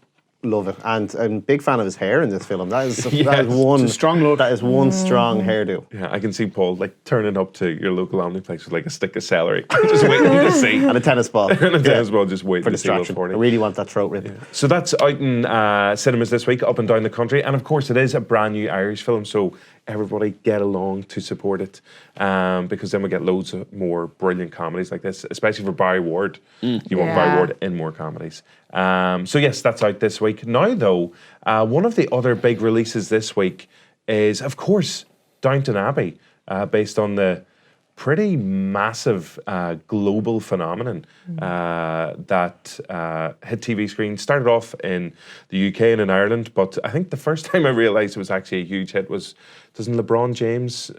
love it. And I'm a big fan of his hair in this film. That is Yes. that is one It's a strong look. That is one strong hairdo. Yeah, I can see Paul like turning up to your local Omniplex with like a stick of celery, just waiting to see. And a tennis ball. And a tennis ball, just waiting For to see Will distraction. Forte. I really want that throat rip. Yeah. So that's out in cinemas this week, up and down the country. And of course, it is a brand new Irish film, so everybody get along to support it, because then we get loads of more brilliant comedies like this, especially for Barry Ward. You want Barry Ward in more comedies. So yes, that's out this week. Now though, one of the other big releases this week is, of course, Downton Abbey, based on the pretty massive global phenomenon that hit TV screens. Started off in the UK and in Ireland, but I think the first time I realised it was actually a huge hit was, doesn't LeBron James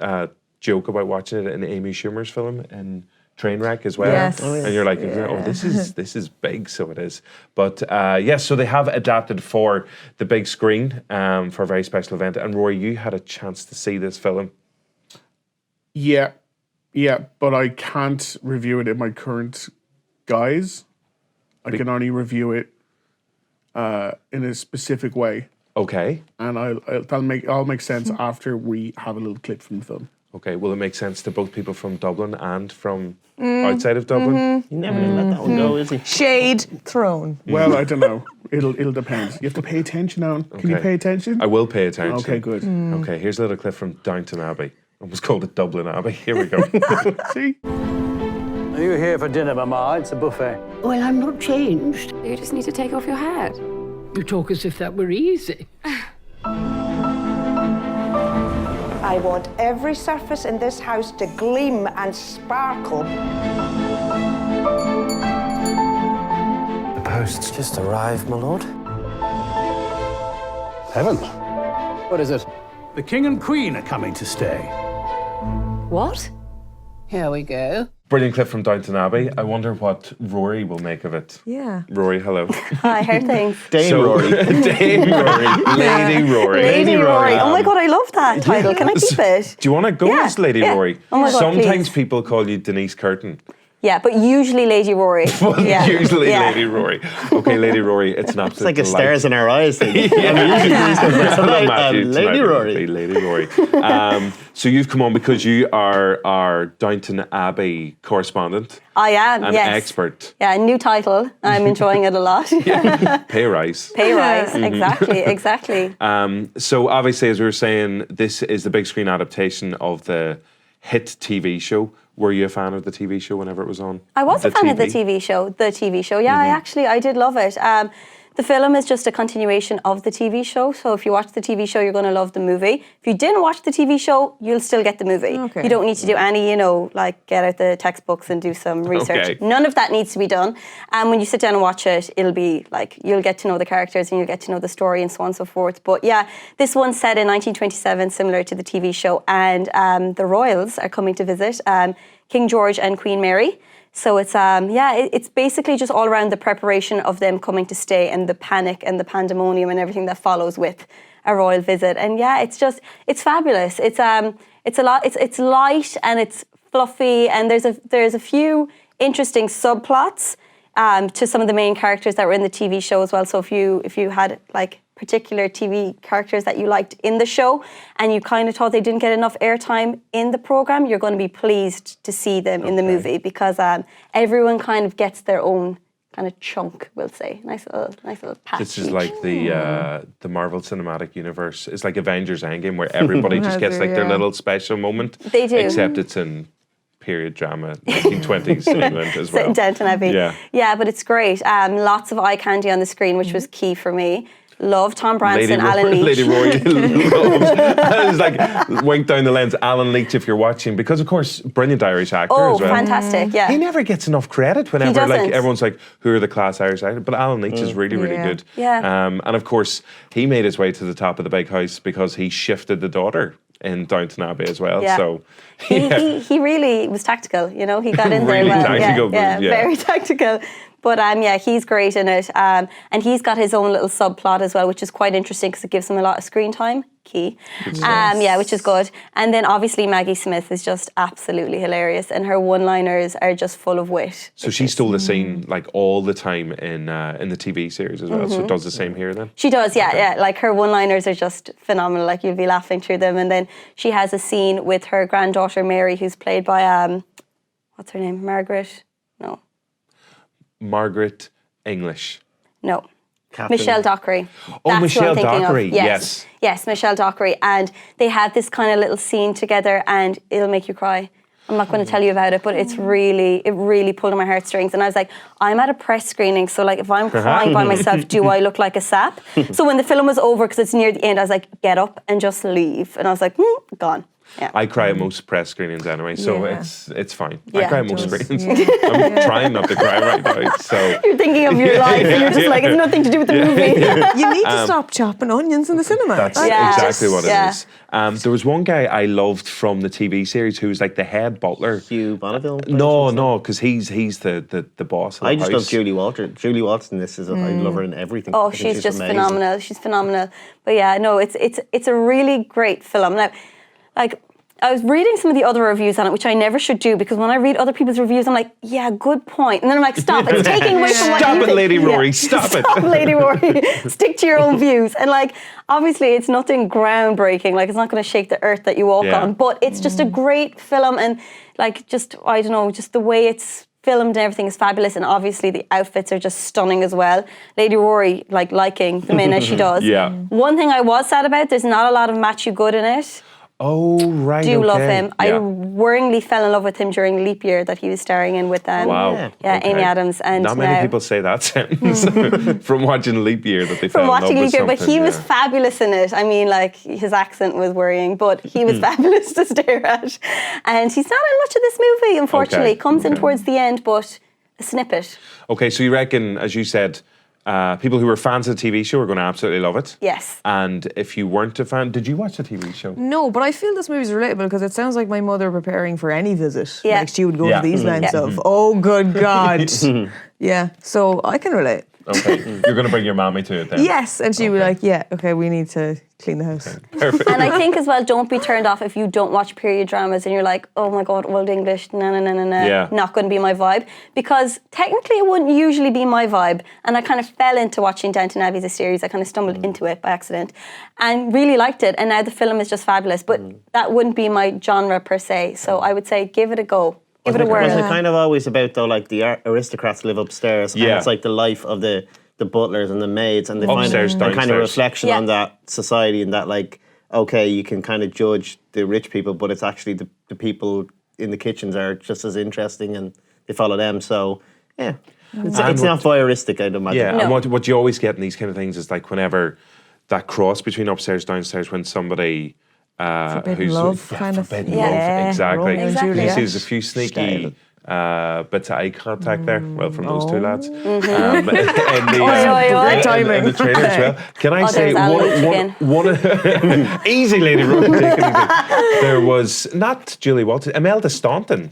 joke about watching it in Amy Schumer's film in Trainwreck as well? Yes. And you're like, oh, this is big, so it is. But yes, so they have adapted for the big screen for a very special event. And Rory, you had a chance to see this film. Yeah, but I can't review it in my current guise. I can only review it in a specific way. Okay. And I'll make sense after we have a little clip from the film. Okay, will it make sense to both people from Dublin and from outside of Dublin? You never gonna let that one go, is he? Shade thrown. Well, I don't know. It'll depend. You have to pay attention now. Can you Okay. pay attention? I will pay attention. Okay, good. Okay, here's a little clip from Downton Abbey. Almost called it Dublin Abbey. Here we go. See? Are you here for dinner, Mama? It's a buffet. Well, I'm not changed. You just need to take off your hat. You talk as if that were easy. I want every surface in this house to gleam and sparkle. The post's just arrived, my lord. Heavens. What is it? The King and Queen are coming to stay. What? Here we go. Brilliant clip from Downton Abbey. I wonder what Rory will make of it. Yeah. Rory, hello. Hi, how are things? Dame Rory. Dame Rory. Lady Rory. Lady Rory. Oh my God, I love that title. Can I keep it? Do you want to go as Lady Rory? Oh my God, Sometimes please. people call you Denise Curtin. Yeah, but usually Lady Rory. Well, yeah. usually Yeah. Lady Rory. Okay, Lady Rory, it's an absolute It's like a delight. stars in our eyes thing. Lady Rory. Lady Rory. So you've come on because you are our Downton Abbey correspondent. I am, an yes. expert. Yeah, new title. I'm enjoying it a lot. Pay rise. Pay rise, exactly. So obviously, as we were saying, this is the big screen adaptation of the hit TV show. Were you a fan of the TV show whenever it was on? I was a fan of the TV show. Yeah, I did love it. The film is just a continuation of the TV show. So if you watch the TV show, you're going to love the movie. If you didn't watch the TV show, you'll still get the movie. Okay. You don't need to do any, like get out the textbooks and do some research. Okay. None of that needs to be done. And when you sit down and watch it, it'll be like, you'll get to know the characters and you'll get to know the story and so on and so forth. But yeah, this one's set in 1927, similar to the TV show. And the royals are coming to visit, King George and Queen Mary. So it's it's basically just all around the preparation of them coming to stay and the panic and the pandemonium and everything that follows with a royal visit. And yeah, it's fabulous. It's a lot. It's light and it's fluffy, and there's a few interesting subplots to some of the main characters that were in the TV show as well. So if you had like particular TV characters that you liked in the show and you kind of thought they didn't get enough airtime in the program, you're going to be pleased to see them in the movie because everyone kind of gets their own kind of chunk, we'll say. Nice little patch. This is like the Marvel Cinematic Universe. It's like Avengers Endgame, where everybody just gets like their little special moment. They do. Except it's in period drama, 1920s England as well. Set in Downton Abbey. Yeah, but it's great. Lots of eye candy on the screen, which was key for me. Love Tom Branson, Alan Leach. Lady Rory loves. It's like wink down the lens, Alan Leach, if you're watching, because of course, brilliant Irish actor as well. Fantastic! Yeah, he never gets enough credit. Whenever like everyone's like, who are the class Irish actors? But Alan Leach is really good. Yeah. And of course, he made his way to the top of the big house because he shifted the daughter in Downton Abbey as well. Yeah. So he really was tactical. You know, he got in there really well. Tactical, very tactical. But he's great in it. And he's got his own little subplot as well, which is quite interesting because it gives him a lot of screen time. Key. Which is good. And then obviously Maggie Smith is just absolutely hilarious, and her one-liners are just full of wit. So she stole the scene like all the time in the TV series as well. So does the same here then? She does, yeah. Like her one-liners are just phenomenal. Like you'll be laughing through them. And then she has a scene with her granddaughter Mary, who's played by what's her name? Margaret English. No. Michelle Dockery. Oh, Michelle Dockery, yes. Yes, Michelle Dockery. And they have this kind of little scene together and it'll make you cry. I'm not going to tell you about it, but it really pulled on my heartstrings. And I was like, I'm at a press screening, so like if I'm crying by myself, do I look like a sap? So when the film was over, because it's near the end, I was like, get up and just leave. And I was like, gone. Yeah. I cry at most press screenings anyway, so it's fine. Yeah, I cry at most screenings. I'm trying not to cry right now. So you're thinking of your life, and you're just like, it's nothing to do with the movie. You need to stop chopping onions in the cinema. That's exactly what it is. There was one guy I loved from the TV series who was like the head butler. Hugh Bonneville? No, because he's the boss of the I just house. love Julie Walters. Julie Walters in this I love her in everything. Oh, she's just amazing. phenomenal. She's phenomenal. But yeah, no, it's a really great film. Now, like, I was reading some of the other reviews on it, which I never should do, because when I read other people's reviews, I'm like, yeah, good point. And then I'm like, stop, it's taking away from what you think. Stop it, Lady Rory, stop it. Stop, Lady Rory. Stick to your own views. And like, obviously it's nothing groundbreaking, like it's not going to shake the earth that you walk on, but it's just a great film, and like, just, I don't know, just the way it's filmed and everything is fabulous, and obviously the outfits are just stunning as well. Lady Rory, like, liking them in as she does. One thing I was sad about, there's not a lot of Matthew Good in it. Oh, right. Do love him. I worryingly fell in love with him during Leap Year that he was starring in with Amy Adams. And not many people say that sentence from watching Leap Year that they fell in love with watching Leap Year, but he was yeah. fabulous in it. I mean, like, his accent was worrying, but he was fabulous to stare at. And he's not in much of this movie, unfortunately. Comes in towards the end, but a snippet. Okay, so you reckon, as you said, people who were fans of the TV show are going to absolutely love it. Yes. And if you weren't a fan, did you watch the TV show? No, but I feel this movie's relatable because it sounds like my mother preparing for any visit. Yeah. Like she would go to these lengths of, oh, good God. Yeah, so I can relate. Okay, you're going to bring your mommy to it then? Yes, and she would be like, yeah, okay, we need to clean the house. Okay, perfect. And I think as well, don't be turned off if you don't watch period dramas and you're like, oh my God, Old English, not going to be my vibe. Because technically it wouldn't usually be my vibe. And I kind of fell into watching Downton Abbey as a series. I kind of stumbled into it by accident and really liked it. And now the film is just fabulous. But that wouldn't be my genre per se. So I would say give it a go. Give it a whirl. Wasn't it kind of always about, though, like the aristocrats live upstairs, and it's like the life of the butlers and the maids, and they find a kind of reflection on that society, and that, like, okay, you can kind of judge the rich people, but it's actually the people in the kitchens are just as interesting, and they follow them. So yeah, it's not voyeuristic, I'd imagine. Yeah, and what you always get in these kind of things is like whenever that cross between upstairs downstairs, when somebody forbidden love, kind of. Forbidden love, exactly. You see there's a few sneaky bits of eye contact there, well, from those two lads. Great timing. In the trailer as well. Can I say one easy, Lady Rory, take it easy. There was not Julie Walters, Imelda Staunton.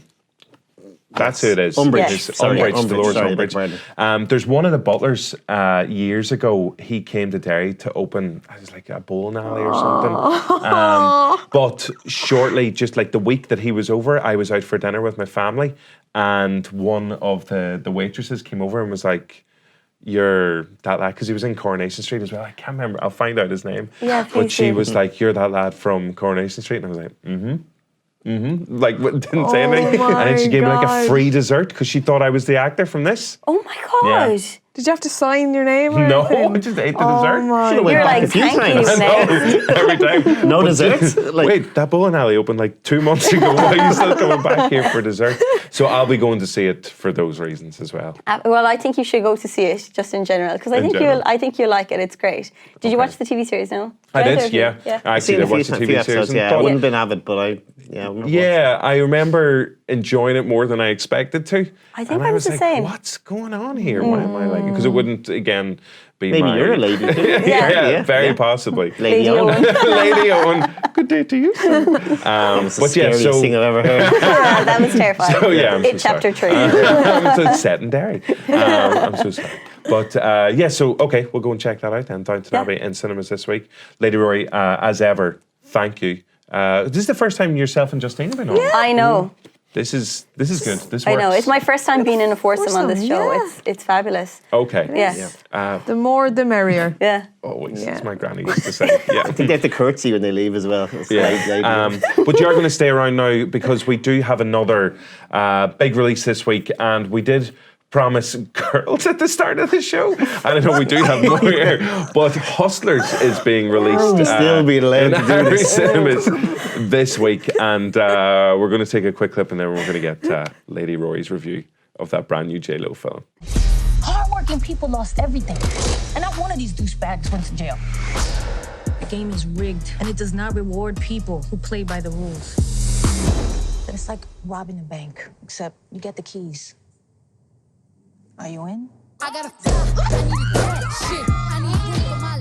That's who it is. Umbridge. Dolores Umbridge. There's one of the butlers years ago. He came to Derry to open, I was like a bowling alley or something. But shortly, just like the week that he was over, I was out for dinner with my family, and one of the waitresses came over and was like, "You're that lad," because he was in Coronation Street as well. I can't remember. I'll find out his name. Yeah, but she was like, "You're that lad from Coronation Street," and I was like, "Mm-hmm." Like, didn't say anything. And then she gave me like a free dessert because she thought I was the actor from this. Oh my God. Yeah. Did you have to sign your name? Or No, anything? I just ate the dessert. You're like, thank you. Every time. No But desserts? wait, that bowling alley opened like 2 months ago. Why are you still coming back here for dessert? So I'll be going to see it for those reasons as well. Well, I think you should go to see it just in general because I think you'll like it. It's great. Did you watch the TV series? No, I did. Yeah. I actually did watch the TV series. Yeah, I wouldn't have been avid, but I remember enjoying it more than I expected to. I think and I was the like, same. What's going on here? Why am I like it? Because it wouldn't again be maybe my... you're a lady too. yeah, very possibly. Lady Owen. Lady Owen. Good day to you. That's the scariest thing I've ever heard. Yeah, that was terrifying. So yeah, I'm so chapter sorry. 3. So it's set in Derry. I'm so sorry. But so okay, we'll go and check that out then. Downton Abbey in cinemas this week. Lady Rory, as ever, thank you. This is the first time yourself and Justine have been on. Yeah. I know. This is good. This works. I know. It's my first time being in a foursome on this show. Yeah. It's fabulous. Okay. Yes. The more, the merrier. Yeah. Always, as my granny used to say. Yeah. I think they have to curtsy when they leave as well. It's But you're going to stay around now because we do have another big release this week, and we did promise girls at the start of the show. And I know we do have more here, but Hustlers is being released. Still being allowed to do this. Cinemas this week, and we're going to take a quick clip, and then we're going to get Lady Rory's review of that brand new J.Lo film. Hardworking people lost everything, and not one of these douchebags went to jail. The game is rigged, and it does not reward people who play by the rules. But it's like robbing a bank, except you get the keys. Are you in? I got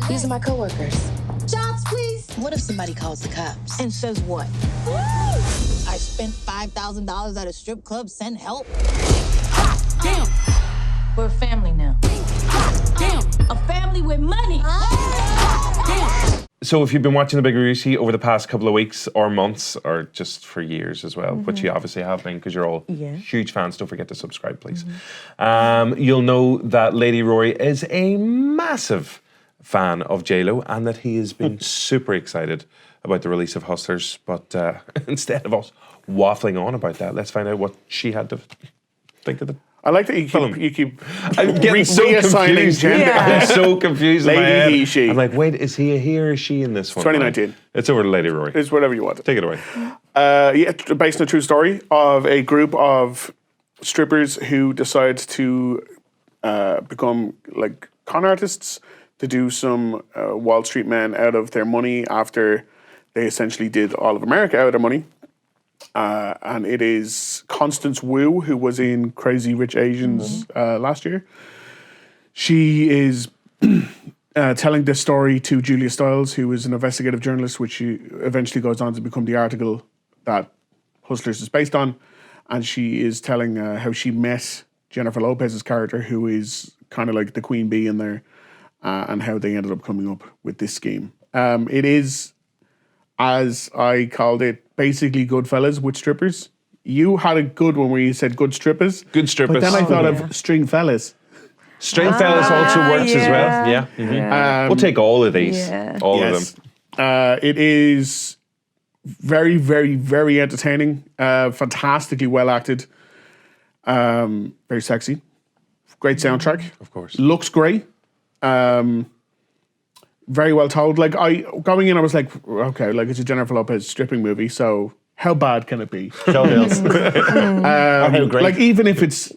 These are my coworkers. Jobs, please. What if somebody calls the cops? And says what? I spent $5,000 at a strip club, send help. Damn. We're a family now. Damn. A family with money. Damn. So if you've been watching The Big Reviewski over the past couple of weeks or months or just for years as well, which you obviously have been because you're all huge fans, don't forget to subscribe, please. You'll know that Lady Rory is a massive fan of J.Lo and that he has been super excited about the release of Hustlers. But instead of us waffling on about that, let's find out what she had to think of the I like that you keep I'm getting so reassigning confused. gender. I'm so confused in my head. Lady, he, she. I'm like, wait, is he a he or is she in this one? 2019. It's over to Lady Rory. It's whatever you want. Take it away. Based on a true story of a group of strippers who decide to become like con artists to do some Wall Street men out of their money after they essentially did all of America out of their money. And it is Constance Wu, who was in Crazy Rich Asians last year. She is telling this story to Julia Stiles, who is an investigative journalist, which she eventually goes on to become the article that Hustlers is based on. And she is telling how she met Jennifer Lopez's character, who is kind of like the queen bee in there, and how they ended up coming up with this scheme. It is, as I called it, basically Goodfellas with strippers. You had a good one where you said good strippers. Good strippers. But then I thought of string fellas. String fellas also works as well. Yeah. Mm-hmm. We'll take all of these. All of them. It is very, very, very entertaining. Fantastically well acted. Very sexy. Great soundtrack. Of course. Looks great. Very well told. Like going in, I was like, okay, like it's a Jennifer Lopez stripping movie, so how bad can it be? Showgirls. How great. Like even if it's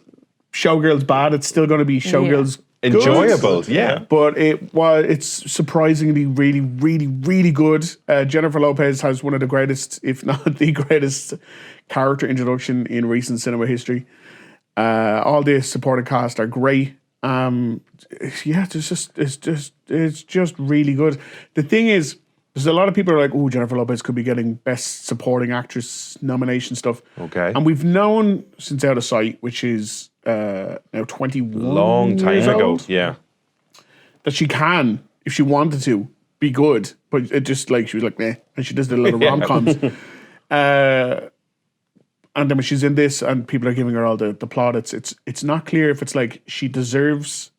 Showgirls bad, it's still going to be Showgirls good. Enjoyable. Yeah. But it's surprisingly really, really, really good. Jennifer Lopez has one of the greatest, if not the greatest, character introduction in recent cinema history. All the supporting cast are great. It's just really good. The thing is, there's a lot of people who are like, oh, Jennifer Lopez could be getting Best Supporting Actress nomination stuff. Okay. And we've known since Out of Sight, which is now 21 long time years ago, old, yeah, that she can, if she wanted to, be good. But it just like, she was like, meh. And she does the little rom-coms. And then when she's in this and people are giving her all the plot, it's not clear if it's like she deserves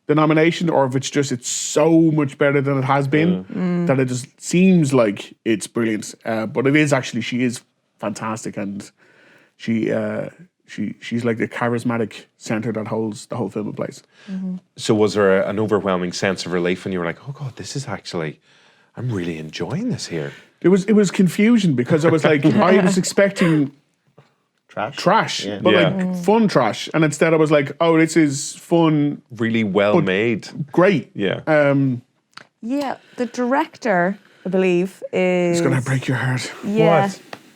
the nomination or if it's so much better than it has been that it just seems like it's brilliant. But it is actually, she is fantastic, and she's like the charismatic center that holds the whole film in place. So was there an overwhelming sense of relief when you were like, oh God, this is actually, I'm really enjoying this here? It was confusion because I was like, I was expecting trash, but like fun trash, and instead I was like, oh, this is fun, really well made, great. Yeah, the director, I believe, is... It's gonna break your heart. Yeah.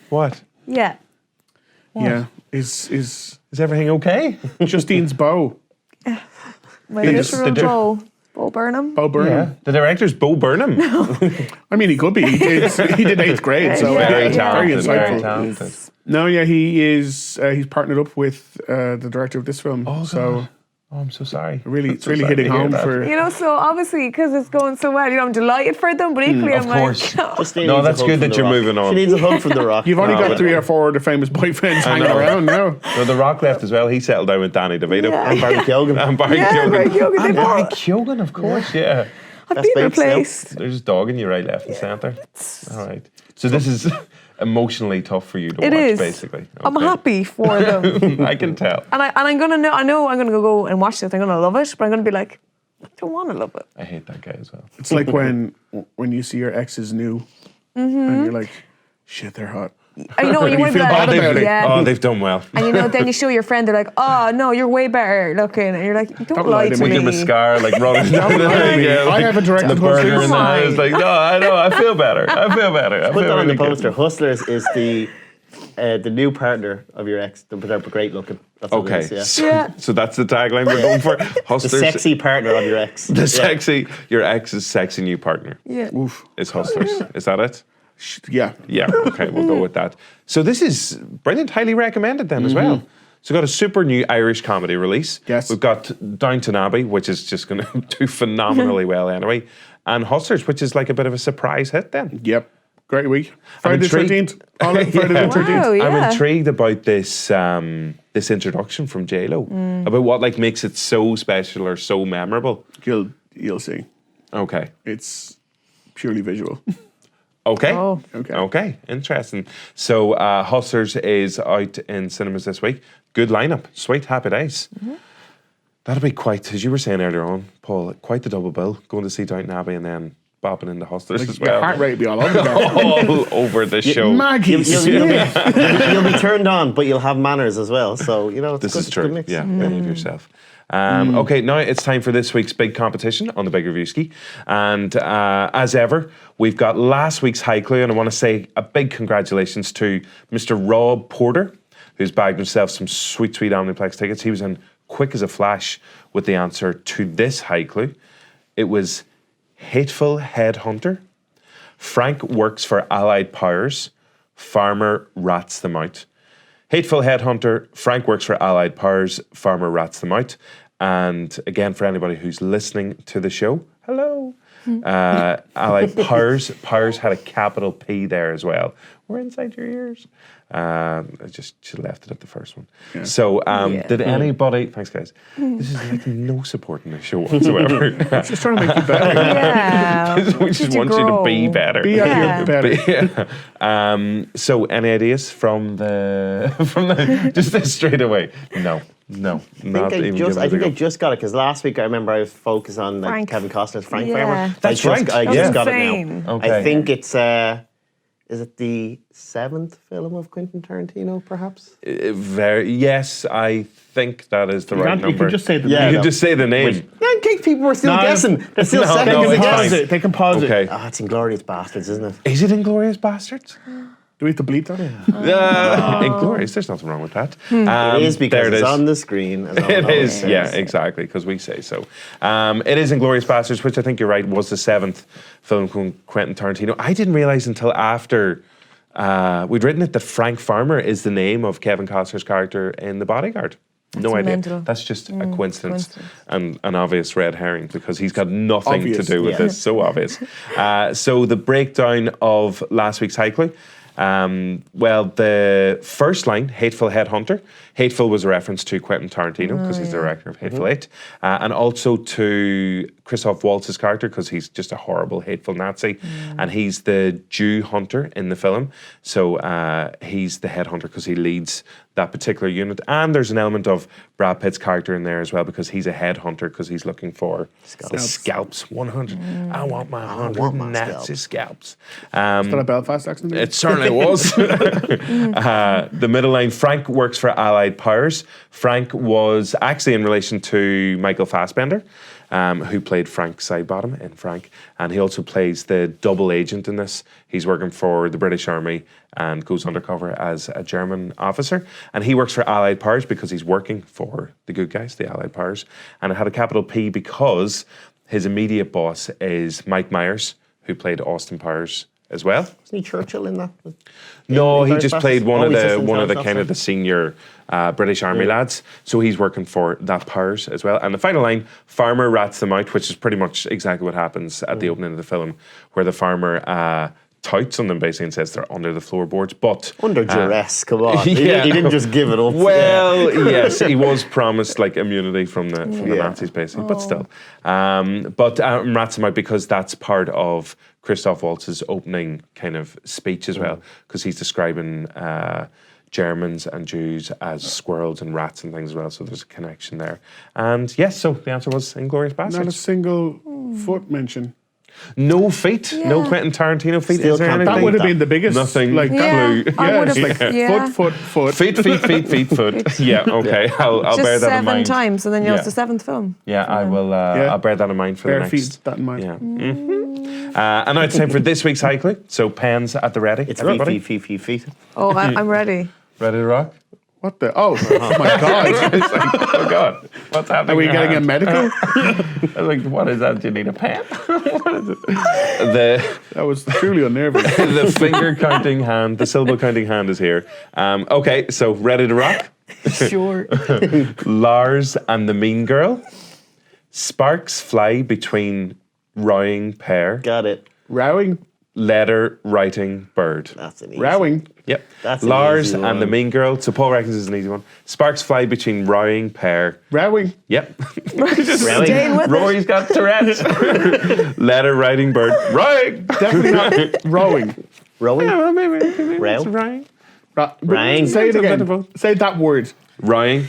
What? Yeah. Yeah. Is everything okay? Justine's Bo. My literal Bo Burnham. Bo Burnham. Yeah. The director's Bo Burnham. I mean, he could be. He did 8th grade, so very talented. Very talented. No, yeah, he is. He's partnered up with the director of this film. Oh, so. God. Oh, I'm so sorry. It's really hitting home for... You know, so obviously, because it's going so well, you know, I'm delighted for them, but equally I'm course. like... No, that's good that you're moving on. She needs a hug from The Rock. You've only got 3 or 4 of the famous boyfriends hanging around now. No, The Rock left as well. He settled down with Danny DeVito. Yeah. And Barry Keoghan. And Barry Keoghan, of course, yeah. I've been replaced. They're just dogging you right, left and centre. All right. So this is emotionally tough for you to It watch, is. basically. I'm happy for them. I can tell. And I'm gonna know. I know I'm gonna go and watch this. I'm gonna love it, but I'm gonna be like, I don't want to love it. I hate that guy as well. It's like when you see your exes new, and you're like, shit, they're hot. I know you went feel back. bad about it. Yeah. Oh, they've done well. And you know, then you show your friend, they're like, oh no, you're way better looking. And you're like, don't lie to With me. your mascara, like running down the I have a direct the burger in the Come on. eyes. Like, no, I know, I feel better. I feel better. I Put feel that on the really good. poster. Hustlers is the new partner of your ex. They're great looking. That's what Okay, it is, yeah. so that's the tagline we're going for. The Hustlers. sexy partner of your ex. Your ex's sexy new partner. Yeah. Oof. Is Hustlers. Is that it? Yeah. Yeah, okay, we'll go with that. So this is brilliant, highly recommended then as well. So we've got a super new Irish comedy release. Yes. We've got Downton Abbey, which is just going to do phenomenally well anyway. And Hustlers, which is like a bit of a surprise hit then. Yep. Great week. Friday the intrigued. 13th. All in Friday the 13th. Wow, yeah. I'm intrigued about this this introduction from JLo about what like makes it so special or so memorable. You'll see. Okay. It's purely visual. Okay. Oh. Okay. Interesting. So Hustlers is out in cinemas this week. Good lineup. Sweet, happy days. That'll be quite, as you were saying earlier on, Paul, quite the double bill. Going to see Downton Abbey and then bopping into Hustlers as well. Your heart rate will be all over there. All over the show. Maggie. You'll be turned on, but you'll have manners as well. So, you know, it's This good, is it's a good true. mix. Yeah, behave yourself. Okay, now it's time for this week's big competition on the Big Reviewski. And as ever, we've got last week's high clue, and I want to say a big congratulations to Mr. Rob Porter, who's bagged himself some sweet, sweet Omniplex tickets. He was in quick as a flash with the answer to this high clue. It was Hateful Headhunter. Frank works for Allied Powers. Farmer rats them out. Hateful Headhunter, Frank works for Allied Powers, Farmer rats them out. And again, for anybody who's listening to the show, hello. Allied Powers, Powers had a capital P there as well. We're inside your ears. I just should have left it at the first one. Yeah. So, did anybody? Thanks, guys. This is like no support in the show whatsoever. Just trying to make you better. Yeah. We just want you to be better. Be better. So, any ideas from the just this straight away? No. I think I just got it because last week I remember I was focused on like Frank. Kevin Costner's Frank Yeah. Farmer. That's I just got it insane. now. Okay. I think it's is it the 7th film of Quentin Tarantino, perhaps? Yes, I think that is the right number. You can just say the You name. can just say the name. I think people were still No, guessing. They're still no, second no, guessing. it's Pause fine. it. They can pause Okay. it. Oh, it's Inglourious Bastards, isn't it? Is it Inglourious Bastards? Do we have to bleep that? Inglourious, there's nothing wrong with that. It is because there it it's is. on the screen. As It is, yeah, exactly, because we say so. It is Inglourious Bastards, which I think you're right, was the 7th film from Quentin Tarantino. I didn't realise until after we'd written it that Frank Farmer is the name of Kevin Costner's character in The Bodyguard. No idea. mental. That's just a coincidence and an obvious red herring because he's got nothing to do with this. So obvious. So the breakdown of last week's high clue. Well, the first line, Hateful Headhunter. Hateful was a reference to Quentin Tarantino because he's the director of Hateful Eight. And also to Christoph Waltz's character because he's just a horrible, hateful Nazi. And he's the Jew hunter in the film. So he's the headhunter because he leads that particular unit. And there's an element of Brad Pitt's character in there as well because he's a headhunter because he's looking for the scalps. 100. I want my 100 Nazi scalps. Is that a Belfast accent? It certainly was. The middle line, Frank works for Allied Powers. Frank was actually in relation to Michael Fassbender, who played Frank Sidebottom in Frank. And he also plays the double agent in this. He's working for the British Army and goes undercover as a German officer. And he works for Allied Powers because he's working for the good guys, the Allied Powers. And it had a capital P because his immediate boss is Mike Myers, who played Austin Powers as well. Isn't he Churchill in that? No, he just played one of the kind of the senior British Army lads. So he's working for that Powers as well. And the final line, farmer rats them out, which is pretty much exactly what happens at the opening of the film, where the farmer touts on them basically and says they're under the floorboards. But under duress, come on. Yeah. He didn't just give it up. Well, yes, he was promised like immunity from the Nazis basically, but still. But rats them out because that's part of Christoph Waltz's opening kind of speech as well, because he's describing Germans and Jews as squirrels and rats and things as well, so there's a connection there. And yes, so the answer was Inglourious Basterds. Not a single foot mention. No feet, no Quentin Tarantino feet. Still that would have been the biggest. Nothing. Like, clue. Foot. Feet, foot. Yeah, okay. I'll just bear that in 7 mind. times, and then it's the 7th film. Yeah, I will. I'll bear that in mind for the next. Feet, that in mind. Yeah. And now it's time for this week's high clue. So pens at the ready. It's feet. Oh, I'm ready. Ready to rock? What the? Oh my God. It's like, oh God. What's happening? Are we getting a medical? I was like, what is that? Do you need a pen? What is it? That was truly unnerving. The finger counting hand, the syllable counting hand is here. Okay, so ready to rock? Sure. Lars and the Mean Girl. Sparks fly between rowing pair. Got it. Rowing. Letter writing bird. That's an easy Rowing. Yep. That's Lars an easy and the one. Mean Girl. So Paul reckons is an easy one. Sparks fly between rowing pair. Rowing. Yep. Staying with Rory's got Tourette's. Letter writing bird. Rowing. Definitely not rowing. Rowing? Yeah, well, maybe Row? it's rowing. Rowing. Say it again. Say that word. Rowing.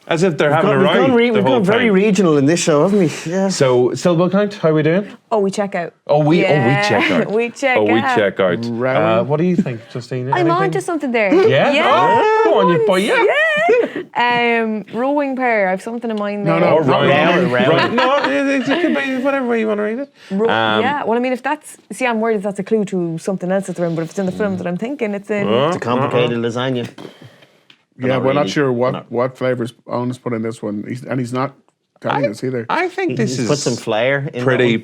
As if they're having a We've rowing. we've gone very regional in this show, haven't we? Yeah. So, syllable count, how are we doing? Oh, we check out. We check out. We check Oh, we out. check out. What do you think, Justine? I'm on to something there. Yeah? Yeah. Oh, go on, you boy. Yeah. Rowing pair. I have something in mind there. Or rowing. Rowing. No, it could be whatever way you want to read it. Yeah, well, I mean, if that's... See, I'm worried if that's a clue to something else that's around, but if it's in the film that I'm thinking, it's in... It's a complicated lasagna. Yeah, we're not sure what flavors Owen's put in this one. He's not telling us either. I think this is Put some flair in pretty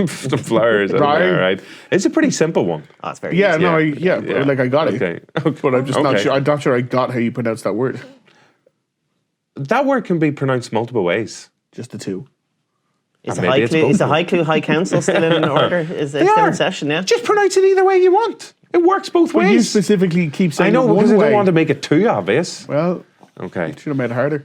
some flowers in there, right? It's a pretty simple one. Oh, it's very Yeah, easy. no, like I got it. Okay. But I'm just not sure. I'm not sure I got how you pronounce that word. That word can be pronounced multiple ways. Just the two. Is Maybe it's both. the High Council still in order? Is it still in session, yeah? Just pronounce it either way you want. It works both But you ways. specifically keep saying I know, it because I one way. don't want to make it too obvious. Well, Okay. should have made it harder.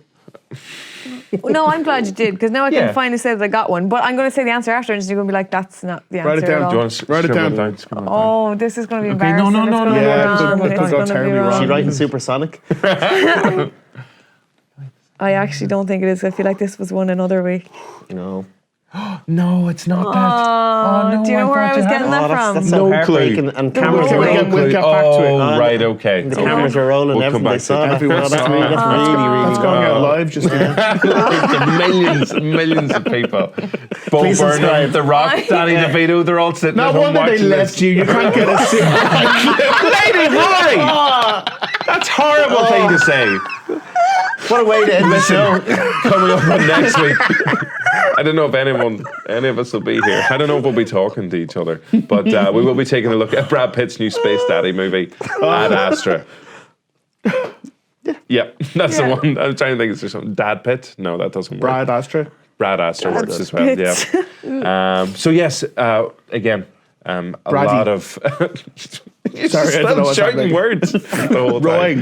Well, no, I'm glad you did, because now I can Yeah. finally say that I got one. But I'm going to say the answer after, and you're going to be like, that's not the answer Write it down. at all. Do you want to Write it scribble down. scribble it Oh, this is going to be Okay, embarrassing. no, It's gonna be yeah, wrong. could It's go gonna be terribly wrong. Is she wrong. writing supersonic? I actually don't think it is. I feel like this was one another week. No. No, it's not that. Oh, no, do you know where I was getting that that's from? so No heartbreaking. clue. And cameras are We'll rolling. get back to it. Oh, right, okay. The cameras are rolling. We'll come Everybody back to saw it. that. Everyone That's saw really, it. really That's going out live just millions of people. Bo Please Burnham, subscribe. The Rock, Danny DeVito, they're all sitting No at home wonder they watching left this. you. You can't get a seat. Lady Rory! That's a horrible thing to say. What a way to end the show. Coming up on next week. I don't know if any of us will be here. I don't know if we'll be talking to each other, but we will be taking a look at Brad Pitt's new Space Daddy movie, Ad Astra. Yeah, that's the one. I'm trying to think. Is there something? Dad Pitt? No, that doesn't work. Brad Astra. Brad Astor works as well. Yeah. So yes, again, a lot of. Sorry, I don't know what's shouting words the whole time.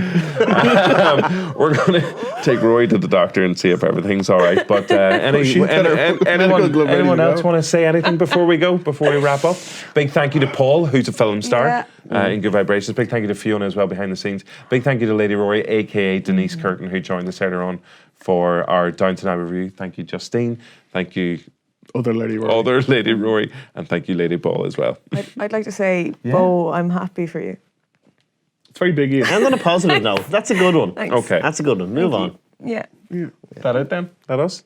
We're going to take Roy to the doctor and see if everything's all right. But anyone else want to say anything before we go? Before we wrap up? Big thank you to Paul, who's a film star in Good Vibrations. Big thank you to Fiona as well behind the scenes. Big thank you to Lady Rory, aka Denise Curtin, who joined us earlier on for our Downton Abbey review. Thank you, Justine. Thank you. Other Lady Rory. And thank you, Lady Ball, as well. I'd like to say, Bo, I'm happy for you. It's very big. And on a positive note, that's a good one. Thanks. Okay. That's a good one. Move on. Yeah. That it then? That us?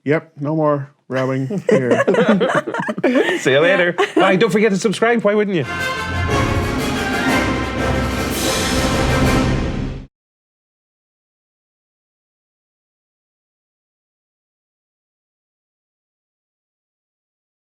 Yep, no more rowing here. See you later. Bye, don't forget to subscribe. Why wouldn't you?